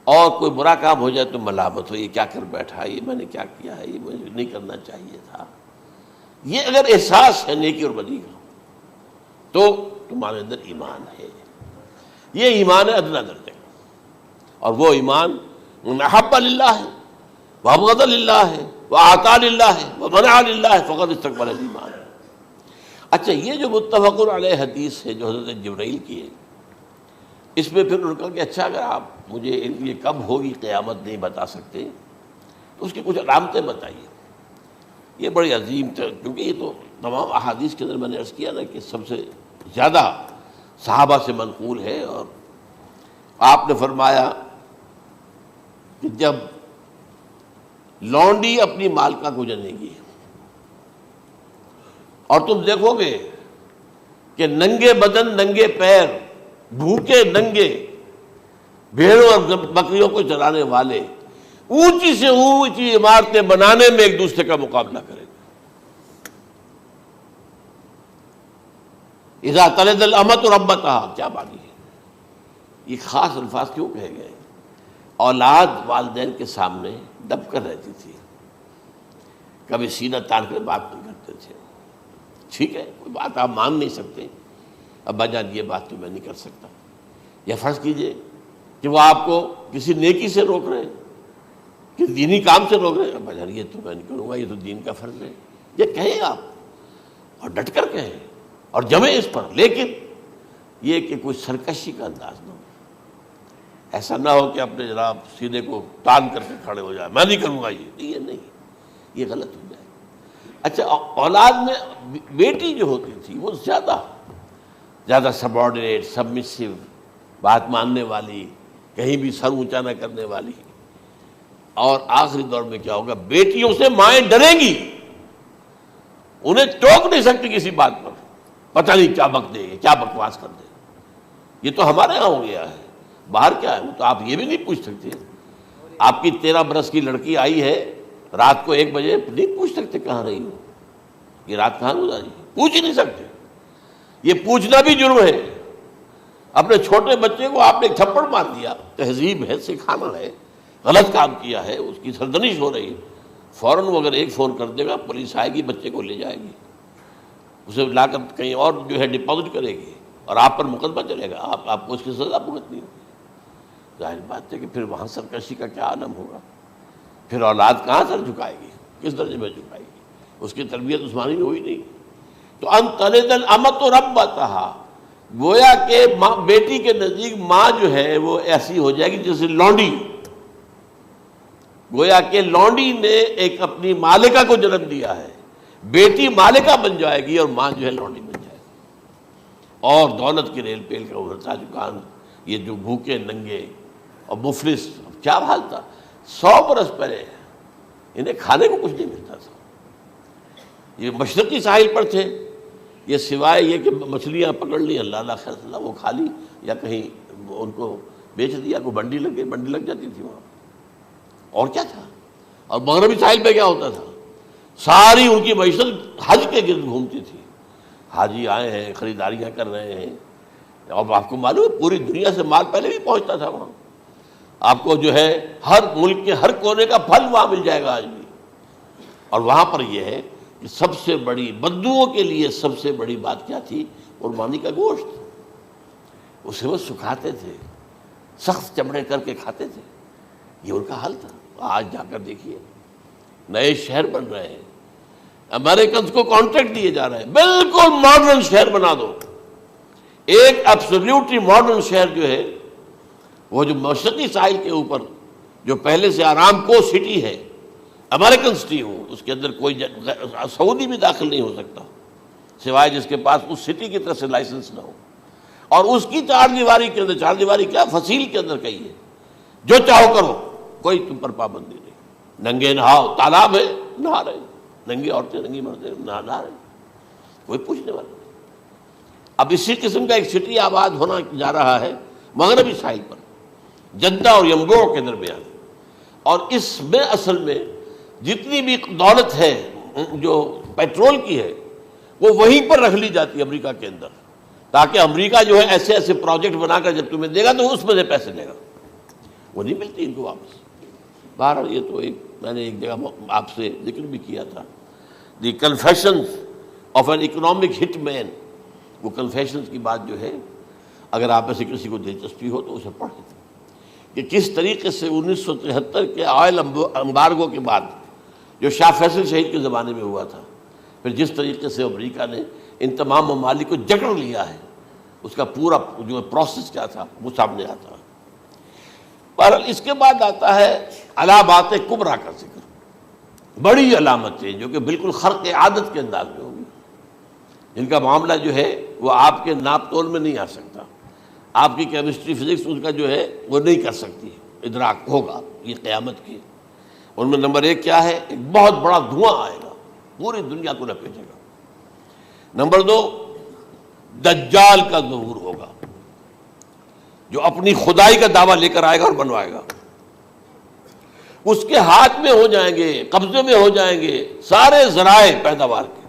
اور کوئی برا کام ہو جائے تو ملامت ہو، یہ کیا کر بیٹھا، یہ میں نے کیا کیا ہے، یہ مجھے نہیں کرنا چاہیے تھا۔ یہ اگر احساس ہے نیکی اور بدی کا تو تمہارے اندر ایمان ہے، یہ ایمان ہے ادنیٰ درجے کا، اور وہ ایمان من احب للہ ہے وابغض للہ ہے واعطى للہ ہے ومنع للہ فقد استکمل الایمان۔ اچھا، یہ جو متفق علیہ حدیث ہے جو حضرت جبرائیل کی ہے، اس میں پھر انہوں نے کہا کہ اچھا اگر آپ مجھے یہ کب ہوگی قیامت نہیں بتا سکتے تو اس کی کچھ علامتیں بتائیے۔ یہ بڑی عظیم تھا، کیونکہ یہ تو تمام احادیث کے اندر میں نے عرض کیا نا کہ سب سے زیادہ صحابہ سے منقول ہے، اور آپ نے فرمایا کہ جب لونڈی اپنی مالکہ کو جنے گی اور تم دیکھو گے کہ ننگے بدن ننگے پیر بھوکے ننگے بھیڑوں اور بکریوں کو چرانے والے اونچی سے اونچی عمارتیں بنانے میں ایک دوسرے کا مقابلہ کریں گے۔ اذا تلد الامۃ ربتہا، کیا بانی ہے، یہ خاص الفاظ کیوں کہے گئے؟ اولاد والدین کے سامنے دب کر رہتی تھی، کبھی سینہ تان کر بات نہیں کرتے تھے، ٹھیک ہے کوئی بات آپ مان نہیں سکتے، ابا جان یہ بات تو میں نہیں کر سکتا، یا فرض کیجئے کہ وہ آپ کو کسی نیکی سے روک رہے ہیں، کسی دینی کام سے روک رہے ہیں، ابا جان یہ تو میں نہیں کروں گا، یہ تو دین کا فرض ہے، یہ کہیں آپ، اور ڈٹ کر کہیں اور جمیں اس پر، لیکن یہ کہ کوئی سرکشی کا انداز نہ ہو، ایسا نہ ہو کہ اپنے جناب سینے کو تان کر کے کھڑے ہو جائے، میں نہیں کروں گا، یہ نہیں، یہ غلط ہو جائے۔ اچھا، اولاد میں بیٹی جو ہوتی تھی وہ زیادہ سبارڈینیٹ، سبمسو، بات ماننے والی، کہیں بھی سر اونچا نہ کرنے والی، اور آخری دور میں کیا ہوگا، بیٹیوں سے مائیں ڈریں گی، انہیں ٹوک نہیں سکتی کسی بات پر، پتہ نہیں کیا بک دے گی، کیا بکواس کر دے، یہ تو ہمارے ہاں ہو گیا ہے، باہر کیا ہے وہ تو آپ یہ بھی نہیں پوچھ سکتے۔ آپ کی 13 برس کی لڑکی آئی ہے رات کو 1 بجے، نہیں پوچھ سکتے کہاں رہی ہو، یہ رات کہاں گزاری، پوچھ ہی نہیں سکتے، یہ پوچھنا بھی جرم ہے۔ اپنے چھوٹے بچے کو آپ نے ایک تھپڑ مار دیا، تہذیب ہے، سکھانا ہے، غلط کام کیا ہے، اس کی سرزنش ہو رہی ہے، فوراً وہ اگر ایک فون کر دے گا پولیس آئے گی، بچے کو لے جائے گی، اسے لا کر کہیں اور جو ہے ڈپازٹ کرے گی، اور آپ پر مقدمہ چلے گا، آپ کو اس کی سزا بھگتنی ہوگی۔ ظاہر بات ہے کہ پھر وہاں سرکشی کا کیا عالم ہوگا، پھر اولاد کہاں سر جھکائے گی، کس درجے میں جھکائے گی، اس کی تربیت عثمانی ہوئی نہیں۔ تو ان تلد الامۃ ربتہا، گویا کہ بیٹی کے نزدیک ماں جو ہے وہ ایسی ہو جائے گی جیسے لونڈی، گویا کہ لونڈی نے ایک اپنی مالکہ کو جنم دیا ہے، بیٹی مالکہ بن جائے گی اور ماں جو ہے لونڈی بن جائے گی، اور دولت کے ریل پیل کا ابھرتا دکان، یہ جو بھوکے ننگے اور مفلس، کیا حال تھا 100 برس پہلے، انہیں کھانے کو کچھ نہیں ملتا تھا۔ یہ مشرقی ساحل پر تھے، یہ سوائے یہ کہ مچھلیاں پکڑ لی، اللہ خیر اللہ وہ کھا لی، یا کہیں ان کو بیچ دیا، کوئی بنڈی لگ گئی، بنڈی لگ جاتی تھی وہاں، اور کیا تھا۔ اور مغربی ساحل پہ کیا ہوتا تھا، ساری ان کی معیشت حج کے گرد گھومتی تھی، حاجی آئے ہیں، خریداریاں کر رہے ہیں، اور آپ کو معلوم ہے پوری دنیا سے مال پہلے بھی پہنچتا تھا وہاں، آپ کو جو ہے ہر ملک کے ہر کونے کا پھل وہاں مل جائے گا آج بھی۔ اور وہاں پر یہ ہے کہ سب سے بڑی بدوؤں کے لیے سب سے بڑی بات کیا تھی، قربانی کا گوشت، اسے وہ سکھاتے تھے، سخت چمڑے کر کے کھاتے تھے، یہ ان کا حل تھا۔ آج جا کر دیکھیے نئے شہر بن رہے ہیں، امریکنز کو کانٹریکٹ دیے جا رہے ہیں، بالکل ماڈرن شہر بنا دو، ایک ایبسلیوٹلی ماڈرن شہر جو ہے وہ جو مشرقی ساحل کے اوپر جو پہلے سے آرام کو سٹی ہے، امریکن سٹی ہو، اس کے اندر کوئی سعودی بھی داخل نہیں ہو سکتا سوائے جس کے پاس اس سٹی کی طرف سے لائسنس نہ ہو، اور اس کی چار دیواری کے اندر، چار دیواری کیا فصیل کے اندر کہی ہے، جو چاہو کرو، کوئی تم پر پابندی نہیں، ننگے نہاؤ، تالاب ہے نہا رہے، ننگی عورتیں ننگی مردیں نہا رہے، کوئی پوچھنے والا نہیں۔ اب اسی قسم کا ایک سٹی آباد ہونا جا رہا ہے مغربی ساحل پر، جدہ اور ینبوع کے درمیان، اور اس میں اصل میں جتنی بھی دولت ہے جو پیٹرول کی ہے وہ وہیں پر رکھ لی جاتی ہے امریکہ کے اندر، تاکہ امریکہ جو ہے ایسے ایسے پروجیکٹ بنا کر جب تمہیں دے گا تو اس میں سے پیسے لے گا، وہ نہیں ملتی ان کو واپس۔ بہرحال یہ تو ایک میں نے ایک جگہ آپ سے ذکر بھی کیا تھا، دی کنفیشنز آف این اکنامک ہٹ مین، وہ کنفیشنز کی بات جو ہے اگر آپ میں سے کسی کو دلچسپی ہو تو اسے پڑھیں کہ کس طریقے سے 1973 کے آئل امبارگو کے بعد جو شاہ فیصل شہید کے زمانے میں ہوا تھا، پھر جس طریقے سے امریکہ نے ان تمام ممالک کو جکڑ لیا ہے، اس کا پورا جو پروسیس کیا تھا وہ سامنے آتا ہے۔ بہرحال اس کے بعد آتا ہے علامات کبریٰ کا ذکر، بڑی علامتیں جو کہ بالکل خرق عادت کے انداز میں ہوگی، جن کا معاملہ جو ہے وہ آپ کے ناپ تول میں نہیں آ سکتا، آپ کی کیمسٹری فزکس اس کا جو ہے وہ نہیں کر سکتی، ادراک ہوگا یہ قیامت کی۔ ان میں نمبر 1 کیا ہے، ایک بہت بڑا دھواں آئے گا، پوری دنیا کو لپیٹے گا۔ نمبر 2 دجال کا ظہور ہوگا، جو اپنی خدائی کا دعویٰ لے کر آئے گا اور بنوائے گا، اس کے ہاتھ میں ہو جائیں گے، قبضے میں ہو جائیں گے سارے ذرائع پیداوار کے،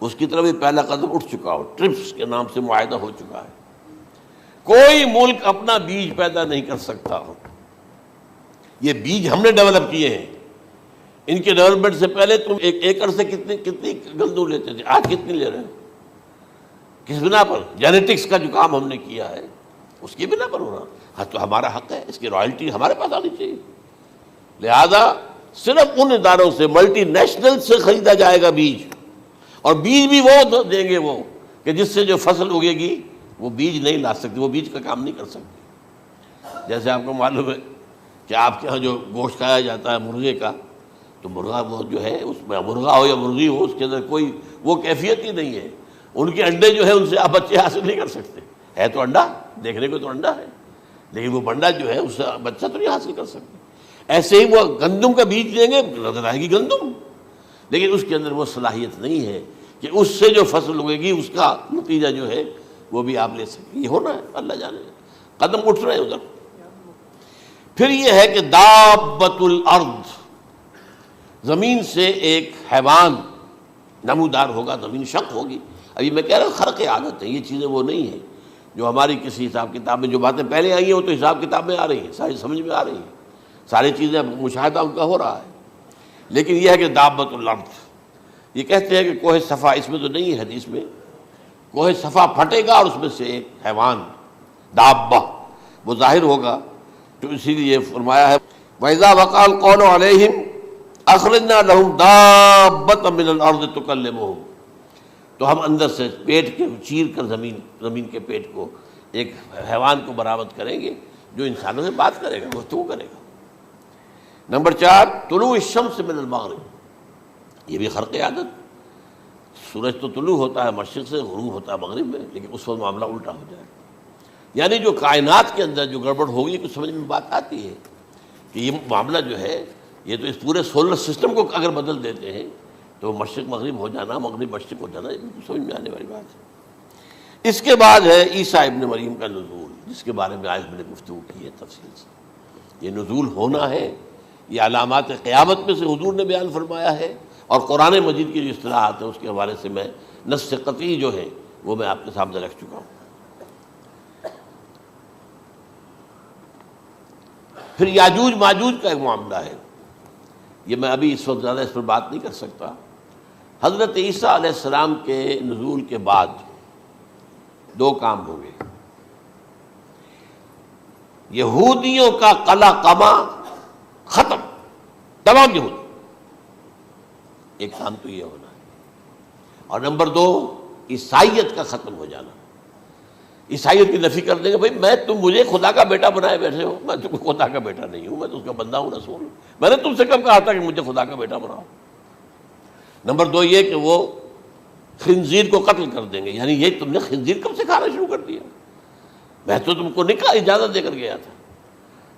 اس کی طرف بھی پہلا قدم اٹھ چکا ہو، ٹرپس کے نام سے معاہدہ ہو چکا ہے، کوئی ملک اپنا بیج پیدا نہیں کر سکتا ہو، یہ بیج ہم نے ڈیولپ کیے ہیں، ان کے ڈیولپمنٹ سے پہلے تم ایک ایکڑ سے کتنی گندم لیتے تھے، آج کتنی لے رہے ہیں، کس بنا پر؟ جینیٹکس کا جو کام ہم نے کیا ہے اس کی بنا پر ہو رہا، ہاں تو ہمارا حق ہے، اس کی رائلٹی ہمارے پاس آنی چاہیے، لہذا صرف ان اداروں سے ملٹی نیشنل سے خریدا جائے گا بیج، اور بیج بھی وہ دیں گے وہ کہ جس سے جو فصل اگے گی وہ بیج نہیں لا سکتی، وہ بیج کا کام نہیں کر سکتی۔ جیسے آپ کو معلوم ہے کہ آپ کے ہاں جو گوشت کھایا جاتا ہے مرغے کا، تو مرغا وہ جو ہے اس میں مرغا ہو یا مرغی ہو، اس کے اندر کوئی وہ کیفیت ہی نہیں ہے، ان کے انڈے جو ہے ان سے آپ بچے حاصل نہیں کر سکتے، ہے تو انڈا، دیکھنے کو تو انڈا ہے لیکن وہ بنڈا جو ہے اس سے بچہ تو نہیں حاصل کر سکتے۔ ایسے ہی وہ گندم کا بیج دیں گے، نظر آئے گی گندم، لیکن اس کے اندر وہ صلاحیت نہیں ہے کہ اس سے جو فصل اگے گی اس کا نتیجہ جو ہے وہ بھی آپ لے سکیں، یہ ہونا ہے، اللہ جانے، قدم اٹھ رہے ہیں ادھر۔ پھر یہ ہے کہ دابۃ الارض، زمین سے ایک حیوان نمودار ہوگا، زمین شق ہوگی۔ ابھی میں کہہ رہا ہوں خرق عادت ہے، یہ چیزیں وہ نہیں ہیں جو ہماری کسی حساب کتاب میں جو باتیں پہلے آئی ہیں وہ تو حساب کتاب میں آ رہی ہیں، ساری سمجھ میں آ رہی ہیں، ساری چیزیں مشاہدہ ان کا ہو رہا ہے، لیکن یہ ہے کہ دابۃ الارض، یہ کہتے ہیں کہ کوہ صفا، اس میں تو نہیں ہے حدیث میں، کوہ صفا پھٹے گا اور اس میں سے ایک حیوان دابہ وہ ظاہر ہوگا، تو اسی لیے فرمایا ہے وَإِذَا وَقَعَ الْقَوْلُ عَلَيْهِمْ أَخْرَجْنَا لَهُمْ دَابَّةً مِّنَ الْأَرْضِ تُكَلِّمُهُمْ، تو ہم اندر سے پیٹ کے چیر کر زمین کے پیٹ کو ایک حیوان کو برآمد کریں گے جو انسانوں سے بات کرے گا، گفتگو کرے گا۔ نمبر 4 طلوع الشمس من المغرب، یہ بھی خرق عادت، سورج تو طلوع ہوتا ہے مشرق سے، غروب ہوتا ہے مغرب میں، لیکن اس وقت معاملہ الٹا ہو جائے، یعنی جو کائنات کے اندر جو گڑبڑ ہوگی کچھ سمجھ میں بات آتی ہے کہ یہ معاملہ جو ہے یہ تو اس پورے سولر سسٹم کو اگر بدل دیتے ہیں تو مشرق مغرب ہو جانا، مغرب مشرق ہو جانا، یہ سمجھ میں آنے والی بات ہے۔ اس کے بعد ہے عیسیٰ ابن مریم کا نزول، جس کے بارے میں آج میں نے گفتگو کی ہے تفصیل سے۔ یہ نزول ہونا ہے، یہ علامات قیامت میں سے حضور نے بیان فرمایا ہے، اور قرآن مجید کی جو اصطلاحات ہیں اس کے حوالے سے میں نص قطعی جو ہے وہ میں آپ کے سامنے رکھ چکا ہوں۔ پھر یاجوج ماجوج کا ایک معاملہ ہے، یہ میں ابھی اس وقت زیادہ اس پر بات نہیں کر سکتا۔ حضرت عیسیٰ علیہ السلام کے نزول کے بعد 2 کام ہوں گے، یہودیوں کا قلع قمع ختم، تمام یہود، ایک کام تو یہ ہونا ہے، اور نمبر 2 عیسائیت کا ختم ہو جانا، عیسائیت کی نفی کر دیں گے، بھائی تم مجھے خدا کا بیٹا بنائے بیٹھے ہو، میں تم خدا کا بیٹا نہیں ہوں، میں تو اس کا بندہ ہوں، رسول ہوں، میں نے تم سے کب کہا تھا کہ مجھے خدا کا بیٹا بناؤ۔ نمبر 2 یہ کہ وہ خنزیر کو قتل کر دیں گے، یعنی یہ تم نے خنزیر کب سے کھانا شروع کر دیا، میں تو تم کو نکاح اجازت دے کر گیا تھا،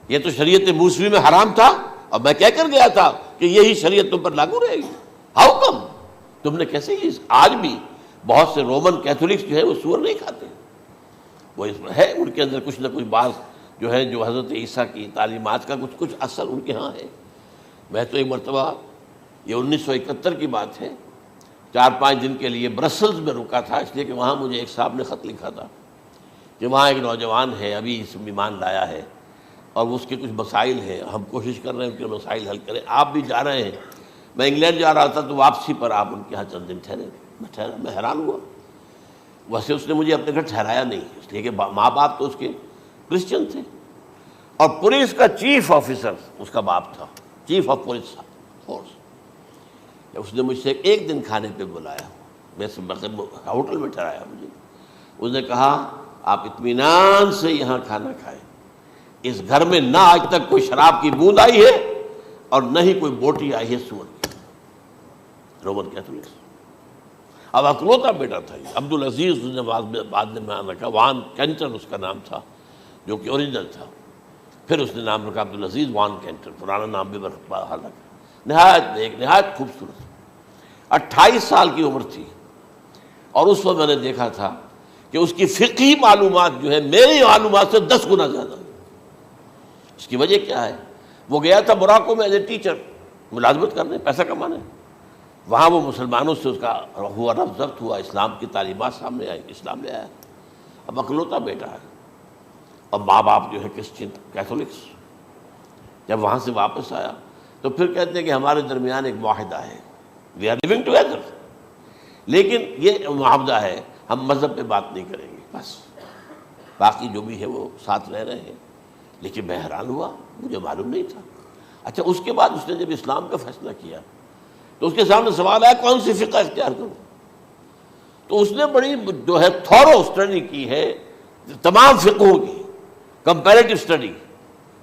یہ تو شریعت موسوی میں حرام تھا، اور میں کہہ کر گیا تھا کہ یہی شریعت تم پر لاگو رہے گی، ہاؤ کم تم نے کیسے یہ؟ آج بھی بہت سے رومن کیتھولکس جو ہے وہ سور نہیں کھاتے، وہ اس میں ہے ان کے اندر کچھ نہ کچھ بات جو ہے جو حضرت عیسیٰ کی تعلیمات کا کچھ اثر ان کے ہاں ہے۔ میں تو ایک مرتبہ، یہ 1971 کی بات ہے، 4-5 دن کے لیے برسلز میں رکا تھا، اس لیے کہ وہاں مجھے ایک صاحب نے خط لکھا تھا کہ وہاں ایک نوجوان ہے، ابھی اس ایمان لایا ہے، اور اس کے کچھ مسائل ہیں، ہم کوشش کر رہے ہیں ان کے مسائل حل کریں، آپ بھی جا رہے ہیں۔ میں انگلینڈ جا رہا تھا تو واپسی پر آپ ان کے ہاں چند دن ٹھہرے، میں حیران ہوا، ویسے اس نے مجھے اپنے گھر ٹھہرایا نہیں، اس لیے کہ ماں باپ تو اس کے کرسچن تھے، اور پولیس کا چیف آفیسر اس کا باپ تھا، چیف آف پولیس فورس۔ اس نے مجھ سے 1 دن کھانے پہ بلایا، میں ہوٹل میں ٹھہرایا مجھے، اس نے کہا آپ اطمینان سے یہاں کھانا کھائیں، اس گھر میں نہ آج تک کوئی شراب کی بوند آئی ہے اور نہ ہی کوئی بوٹی آئی ہے سور کی۔ رومن کیتھولکس، اب اکلوتا بیٹا تھا یہ عبدالعزیز، نے بعد میں نام رکھا، وان کینٹر اس کا نام تھا جو کہ اوریجنل تھا، پھر اس نے نام رکھا عبدالعزیز وان کینٹر، پرانا نام بھی بہرحال رکھا۔ نہایت خوبصورت، 28 سال کی عمر تھی، اور اس وقت میں نے دیکھا تھا کہ اس کی فقہی معلومات جو ہے میری معلومات سے 10 گنا زیادہ۔ اس کی وجہ کیا ہے؟ وہ گیا تھا موراکو میں ایز اے ٹیچر ملازمت کرنے، پیسہ کمانے، وہاں وہ مسلمانوں سے اس کا ہوا رفت ضبط ہوا، اسلام کی تعلیمات سامنے آئی، اسلام لے آیا، اب اکلوتا بیٹا ہے، اور ماں باپ جو ہے کرسچن کیتھولکس۔ جب وہاں سے واپس آیا تو پھر کہتے ہیں کہ ہمارے درمیان ایک معاہدہ ہے، وی آر لیونگ ٹوگیدر، لیکن یہ معاہدہ ہے ہم مذہب پہ بات نہیں کریں گے، بس باقی جو بھی ہے وہ ساتھ رہ رہے ہیں۔ لیکن میں حیران ہوا، مجھے معلوم نہیں تھا۔ اچھا، اس کے بعد اس نے جب اسلام کا فیصلہ کیا تو اس کے سامنے سوال آیا کون سی فقہ اختیار کروں، تو اس نے بڑی جو ہے تھورو اسٹڈی کی ہے تمام فقہوں کی، کمپیریٹو اسٹڈی،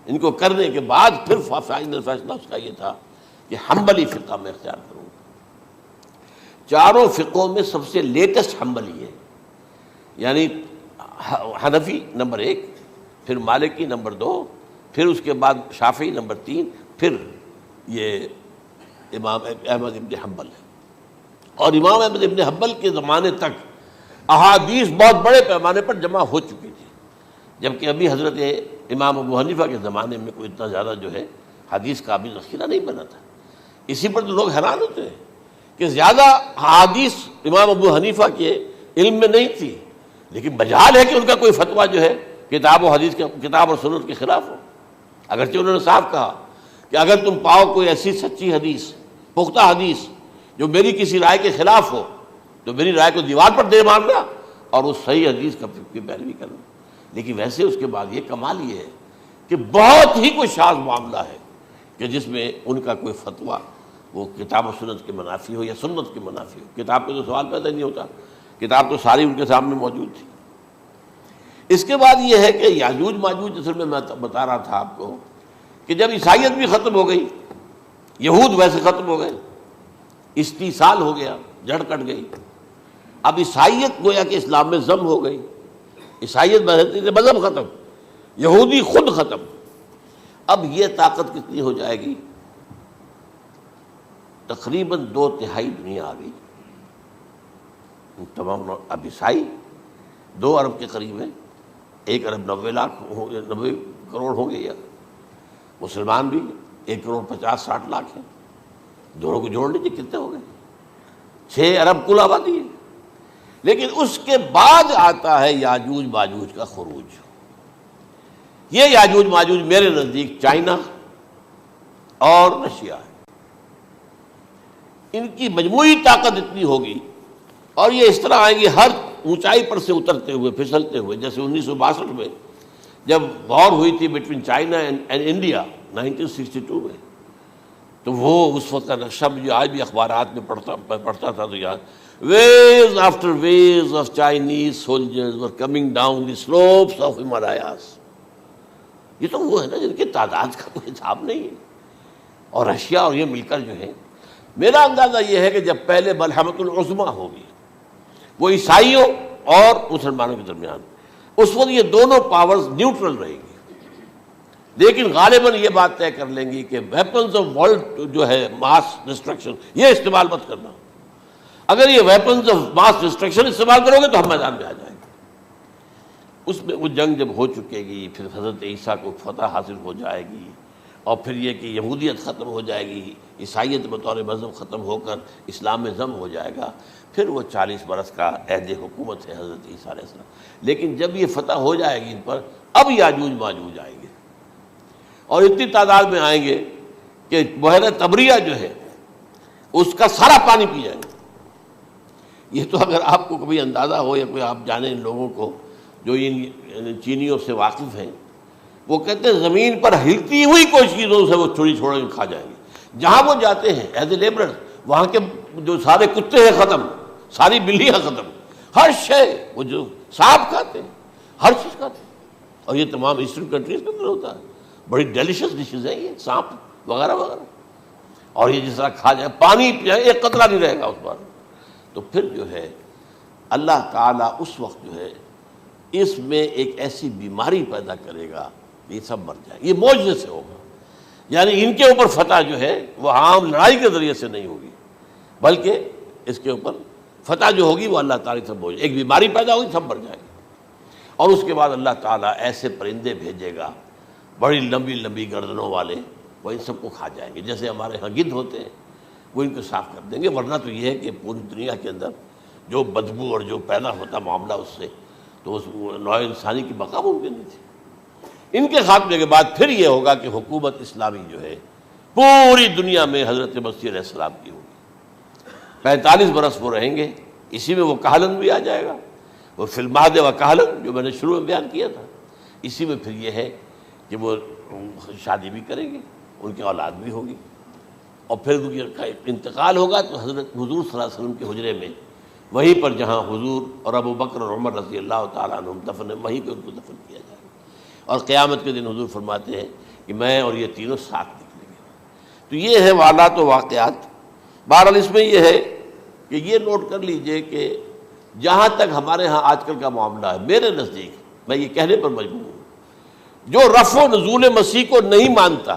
ان کو کرنے کے بعد پھر فائنل فیصلہ اس کا یہ تھا کہ حنبلی فقہ میں اختیار کروں۔ 4 فقہوں میں سب سے لیٹسٹ حنبلی ہے، یعنی حنفی نمبر 1، پھر مالکی نمبر 2، پھر اس کے بعد شافعی نمبر 3، پھر یہ امام احمد ابن حنبل ہے۔ اور امام احمد ابن حنبل کے زمانے تک احادیث بہت بڑے پیمانے پر جمع ہو چکی تھی، جبکہ ابھی حضرت امام ابو حنیفہ کے زمانے میں کوئی اتنا زیادہ جو ہے حدیث کا بھی ذخیرہ نہیں بنا تھا۔ اسی پر تو لوگ حیران ہوتے ہیں کہ زیادہ حدیث امام ابو حنیفہ کے علم میں نہیں تھی، لیکن مجال ہے کہ ان کا کوئی فتویٰ جو ہے کتاب و حدیث کے، کتاب اور سنت کے خلاف ہو، اگرچہ انہوں نے صاف کہا کہ اگر تم پاؤ کوئی ایسی سچی حدیث، پختہ حدیث جو میری کسی رائے کے خلاف ہو تو میری رائے کو دیوار پر دے مارنا اور اس صحیح حدیث کی پیروی کرنا۔ لیکن ویسے اس کے بعد یہ کمال یہ ہے کہ بہت ہی کوئی شاذ معاملہ ہے کہ جس میں ان کا کوئی فتویٰ وہ کتاب و سنت کے منافی ہو یا سنت کے منافی ہو۔ کتاب پہ تو سوال پیدا نہیں ہوتا، کتاب تو ساری ان کے سامنے موجود تھی۔ اس کے بعد یہ ہے کہ یاجوج ماجوج، اصل میں بتا رہا تھا آپ کو کہ جب عیسائیت بھی ختم ہو گئی، یہود ویسے ختم ہو گئے، استیصال ہو گیا، جڑ کٹ گئی، اب عیسائیت گویا کہ اسلام میں ضم ہو گئی، عیسائیت مذہب ختم، یہودی خود ختم، اب یہ طاقت کتنی ہو جائے گی؟ تقریباً 2/3 دنیا آ گئی، تمام اب عیسائی 2 ارب کے قریب ہے، 1 ارب 90 کروڑ ہو گئے، یا مسلمان بھی 1 کروڑ 50-60 لاکھ ہیں، دونوں کو جوڑ لیجیے کتنے ہو گئے؟ 6 ارب کل آبادی ہے۔ لیکن اس کے بعد آتا ہے یاجوج ماجوج کا خروج۔ یہ یاجوج ماجوج میرے نزدیک چائنا اور رشیا ہے، ان کی مجموعی طاقت اتنی ہوگی، اور یہ اس طرح آئیں گے ہر اونچائی پر سے اترتے ہوئے، پھسلتے ہوئے، جیسے 1962 میں جب وار ہوئی تھی بٹوین چائنا اینڈ انڈیا 1962 میں، تو وہ اس وقت کا نقشہ مجھے آج بھی اخبارات میں پڑھتا تھا تو یاد، waves after waves of Chinese soldiers were coming down the slopes of Himalayas۔ یہ تو وہ ہے نا جن کی تعداد کا کوئی حساب نہیں ہے، اور رشیا اور یہ مل کر جو ہے، میرا اندازہ یہ ہے کہ جب پہلے ملحمۃ العظمیٰ ہوگی وہ عیسائیوں اور مسلمانوں کے درمیان، اس وقت یہ دونوں پاورز نیوٹرل رہیں گی، لیکن غالباً یہ بات طے کر لیں گی کہ ویپنز آف ورلڈ جو ہے ماس ڈسٹرکشن، یہ استعمال مت کرنا، اگر یہ ویپنز آف ماس ڈسٹرکشن استعمال کرو گے تو ہم میدان میں آ جائیں گے۔ اس میں وہ جنگ جب ہو چکے گی، پھر حضرت عیسیٰ کو فتح حاصل ہو جائے گی، اور پھر یہ کہ یہودیت ختم ہو جائے گی، عیسائیت بطور مذہب ختم ہو کر اسلام میں ضم ہو جائے گا، پھر وہ 40 برس کا عہد حکومت ہے حضرت عیسیٰ علیہ السلام۔ لیکن جب یہ فتح ہو جائے گی ان پر، اب یاجوج ماجوج آئیں گے، اور اتنی تعداد میں آئیں گے کہ بحیرہ طبریہ جو ہے اس کا سارا پانی پی جائیں گے۔ یہ تو اگر آپ کو کبھی اندازہ ہو، یا کوئی آپ جانیں ان لوگوں کو جو ان چینیوں سے واقف ہیں، وہ کہتے ہیں زمین پر ہلتی ہوئی کوئی چیزوں سے وہ چھوڑی چھوڑ کے کھا جائیں گے۔ جہاں وہ جاتے ہیں ایز اے لیبرر، وہاں کے جو سارے کتے ہیں ختم، ساری بلیاں ختم، ہر شے، وہ جو سانپ کھاتے ہیں، ہر چیز کھاتے ہیں، اور یہ تمام ایسٹرن کنٹریز کے اندر ہوتا ہے، بڑی ڈیلیشس ڈشز ہیں یہ سانپ وغیرہ وغیرہ، اور یہ جس طرح کھا جائے، پانی پئے ایک قطرہ نہیں رہے گا اس پر۔ تو پھر جو ہے اللہ تعالیٰ اس وقت جو ہے اس میں ایک ایسی بیماری پیدا کرے گا کہ یہ سب مر جائے، یہ معجزے سے ہوگا، یعنی ان کے اوپر فتح جو ہے وہ عام لڑائی کے ذریعے سے نہیں ہوگی، بلکہ اس کے اوپر فتح جو ہوگی وہ اللہ تعالیٰ سے ہوگی، ایک بیماری پیدا ہوگی، سب مر جائے گی، اور اس کے بعد اللہ تعالیٰ ایسے پرندے بھیجے گا بڑی لمبی لمبی گردنوں والے، وہ ان سب کو کھا جائیں گے، جیسے ہمارے ہاں گدھ ہوتے ہیں، وہ ان کو صاف کر دیں گے۔ ورنہ تو یہ ہے کہ پوری دنیا کے اندر جو بدبو اور جو پیدا ہوتا معاملہ اس سے، تو اس نوع انسانی کی بقا ممکن نہیں تھی۔ ان کے خاتمے کے بعد پھر یہ ہوگا کہ حکومت اسلامی جو ہے پوری دنیا میں حضرت مسیح علیہ السلام کی ہوگی، 45 برس وہ رہیں گے، اسی میں وہ کہلن بھی آ جائے گا، وہ فی المہد و کہلن جو میں نے شروع میں بیان کیا تھا، اسی میں پھر یہ ہے کہ وہ شادی بھی کریں گے، ان کی اولاد بھی ہوگی، اور پھر ان کا انتقال ہوگا تو حضرت حضور صلی اللہ علیہ وسلم کے حجرے میں، وہیں پر جہاں حضور اور ابو بکر اور عمر رضی اللہ تعالیٰ عنہم دفن ہے، وہیں پہ ان کو دفن کیا جائے گا، اور قیامت کے دن حضور فرماتے ہیں کہ میں اور یہ تینوں ساتھ نکلیں گے۔ تو یہ ہے والات و واقعات۔ بہرحال اس میں یہ ہے کہ یہ نوٹ کر لیجئے کہ جہاں تک ہمارے ہاں آج کل کا معاملہ ہے، میرے نزدیک میں یہ کہنے پر مجبور ہوں، جو رفع و نزول مسیح کو نہیں مانتا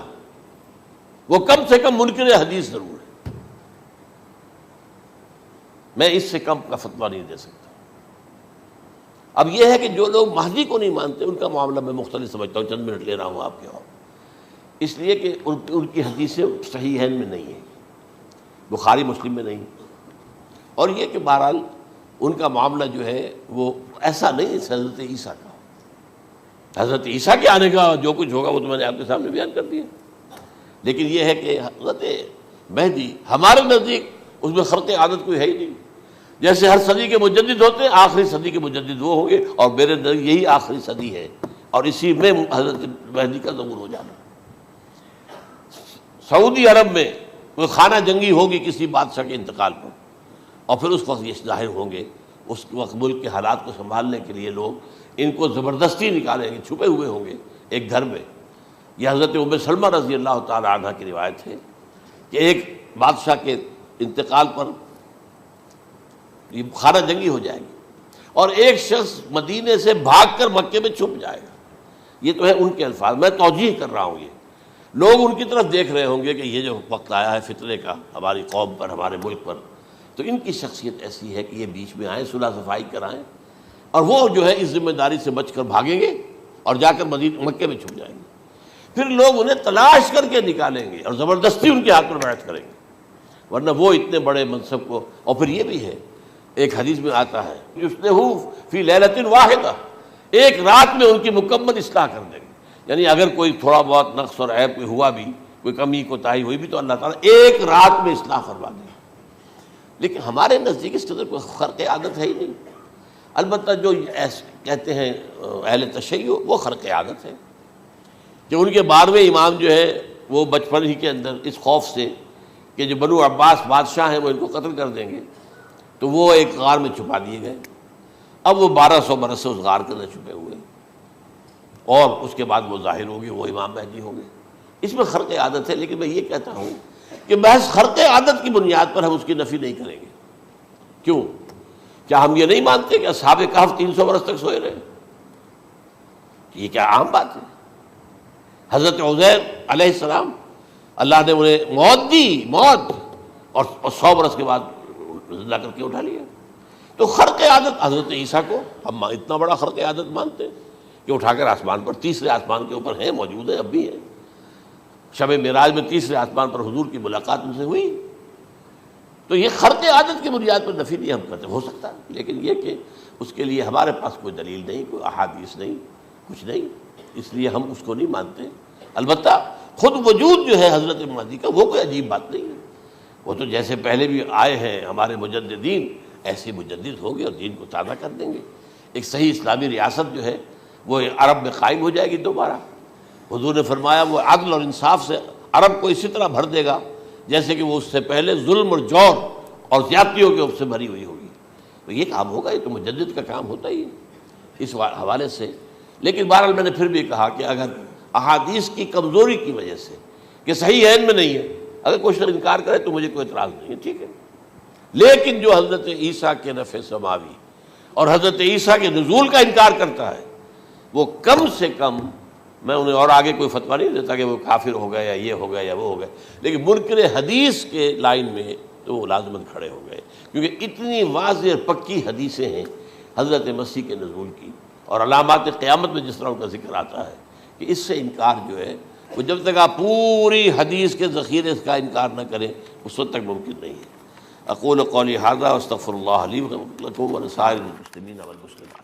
وہ کم سے کم منکر حدیث ضرور ہے، میں اس سے کم کا فتویٰ نہیں دے سکتا۔ اب یہ ہے کہ جو لوگ مہدی کو نہیں مانتے ان کا معاملہ میں مختلف سمجھتا ہوں، چند منٹ لے رہا ہوں آپ کے، اور اس لیے کہ ان کی حدیثیں صحیحین میں نہیں ہیں، بخاری مسلم میں نہیں، اور یہ کہ بہرحال ان کا معاملہ جو ہے وہ ایسا نہیں ہے حضرت عیسیٰ کا۔ حضرت عیسیٰ کے آنے کا جو کچھ ہوگا وہ تو میں نے آپ کے سامنے بیان کر دیا، لیکن یہ ہے کہ حضرت مہدی ہمارے نزدیک اس میں خرق عادت کوئی ہے ہی نہیں، جیسے ہر صدی کے مجدد ہوتے ہیں، آخری صدی کے مجدد وہ ہوں گے، اور میرے نزدیک یہی آخری صدی ہے، اور اسی میں حضرت مہدی کا ظہور ہو جانا۔ سعودی عرب میں کوئی خانہ جنگی ہوگی کسی بادشاہ کے انتقال پر، اور پھر اس وقت یہ ظاہر ہوں گے، اس وقت ملک کے حالات کو سنبھالنے کے لیے لوگ ان کو زبردستی نکالیں گے، چھپے ہوئے ہوں گے ایک گھر میں، یہ حضرت ام سلمہ رضی اللہ تعالی عنہ کی روایت ہے کہ ایک بادشاہ کے انتقال پر یہ خانہ جنگی ہو جائے گی اور ایک شخص مدینے سے بھاگ کر مکے میں چھپ جائے گا. یہ تو ہے ان کے الفاظ، میں توجیہ کر رہا ہوں. یہ لوگ ان کی طرف دیکھ رہے ہوں گے کہ یہ جو وقت آیا ہے فتنے کا ہماری قوم پر، ہمارے ملک پر، تو ان کی شخصیت ایسی ہے کہ یہ بیچ میں آئیں، صلح صفائی کرائیں، اور وہ جو ہے اس ذمہ داری سے بچ کر بھاگیں گے اور جا کر مکے میں چھپ جائیں گے. پھر لوگ انہیں تلاش کر کے نکالیں گے اور زبردستی ان کے ہاتھ میں بیعت کریں گے، ورنہ وہ اتنے بڑے منصب کو. اور پھر یہ بھی ہے، ایک حدیث میں آتا ہے یصلحوا فی لیلۃ واحدہ، ایک رات میں ان کی مکمل اصلاح کر دیں گے. یعنی اگر کوئی تھوڑا بہت نقص اور عیب کوئی ہوا بھی، کوئی کمی کوتاہی ہوئی بھی، تو اللہ تعالیٰ ایک رات میں اصلاح کروا دیں گے. لیکن ہمارے نزدیک اس قدر کوئی خرق عادت ہے ہی نہیں. البتہ جو کہتے ہیں اہل تشیع، وہ خرق عادت ہے کہ ان کے 12ویں امام جو ہے وہ بچپن ہی کے اندر اس خوف سے کہ جو بنو عباس بادشاہ ہیں وہ ان کو قتل کر دیں گے، تو وہ ایک غار میں چھپا دیے گئے. اب وہ 1200 برس سے اس غار کے اندر چھپے ہوئے، اور اس کے بعد وہ ظاہر ہوگی، وہ امام مہدی ہوں گے. اس میں خرق عادت ہے. لیکن میں یہ کہتا ہوں کہ محض خرق عادت کی بنیاد پر ہم اس کی نفی نہیں کریں گے. کیوں؟ کیا ہم یہ نہیں مانتے کہ اصحاب کہف 300 برس تک سوئے رہے؟ یہ کیا عام بات ہے؟ حضرت عزیر علیہ السلام، اللہ نے انہیں موت دی، موت، اور 100 برس کے بعد زندہ کر کے اٹھا لیا. تو خرق عادت حضرت عیسیٰ کو ہم اتنا بڑا خرق عادت مانتے ہیں کہ اٹھا کر آسمان پر، تیسرے آسمان کے اوپر ہیں، موجود ہیں، اب بھی ہیں. شب معراج میں تیسرے آسمان پر حضور کی ملاقات ان سے ہوئی. تو یہ خرق عادت کی بنیاد پر نفی نہیں ہم کرتے. ہو سکتا ہے، لیکن یہ کہ اس کے لیے ہمارے پاس کوئی دلیل نہیں، کوئی احادیث نہیں، کچھ نہیں، اس لیے ہم اس کو نہیں مانتے. البتہ خود وجود جو ہے حضرت مہدی کا، وہ کوئی عجیب بات نہیں ہے. وہ تو جیسے پہلے بھی آئے ہیں ہمارے مجددین، ایسے مجدد ہوں گے اور دین کو تازہ کر دیں گے. ایک صحیح اسلامی ریاست جو ہے وہ عرب میں قائم ہو جائے گی دوبارہ. حضور نے فرمایا وہ عدل اور انصاف سے عرب کو اسی طرح بھر دے گا جیسے کہ وہ اس سے پہلے ظلم اور جور اور زیادتیوں کے سے بھری ہوئی ہوگی. تو یہ کام ہوگا، یہ تو مجدد کا کام ہوتا ہی ہے اس حوالے سے. لیکن بہرحال میں نے پھر بھی کہا کہ اگر احادیث کی کمزوری کی وجہ سے کہ صحیح عین میں نہیں ہے، اگر کوئی شخص انکار کرے تو مجھے کوئی اعتراض نہیں ہے، ٹھیک ہے. لیکن جو حضرت عیسیٰ کے نفع سماوی اور حضرت عیسیٰ کے نزول کا انکار کرتا ہے، وہ کم سے کم، میں انہیں اور آگے کوئی فتویٰ نہیں دیتا کہ وہ کافر ہو گئے یا یہ ہو گئے یا وہ ہو گئے، لیکن منکر حدیث کے لائن میں تو وہ لازمت کھڑے ہو گئے، کیونکہ اتنی واضح اور پکی حدیثیں ہیں حضرت مسیح کے نزول کی، اور علامات قیامت میں جس طرح ان کا ذکر آتا ہے کہ اس سے انکار جو ہے وہ جب تک آپ پوری حدیث کے ذخیرے کا انکار نہ کریں اس وقت تک ممکن نہیں ہے. اقول قولی ھذا واستغفر اللہ لی ولکم ولسائر المسلمین والمسلمات.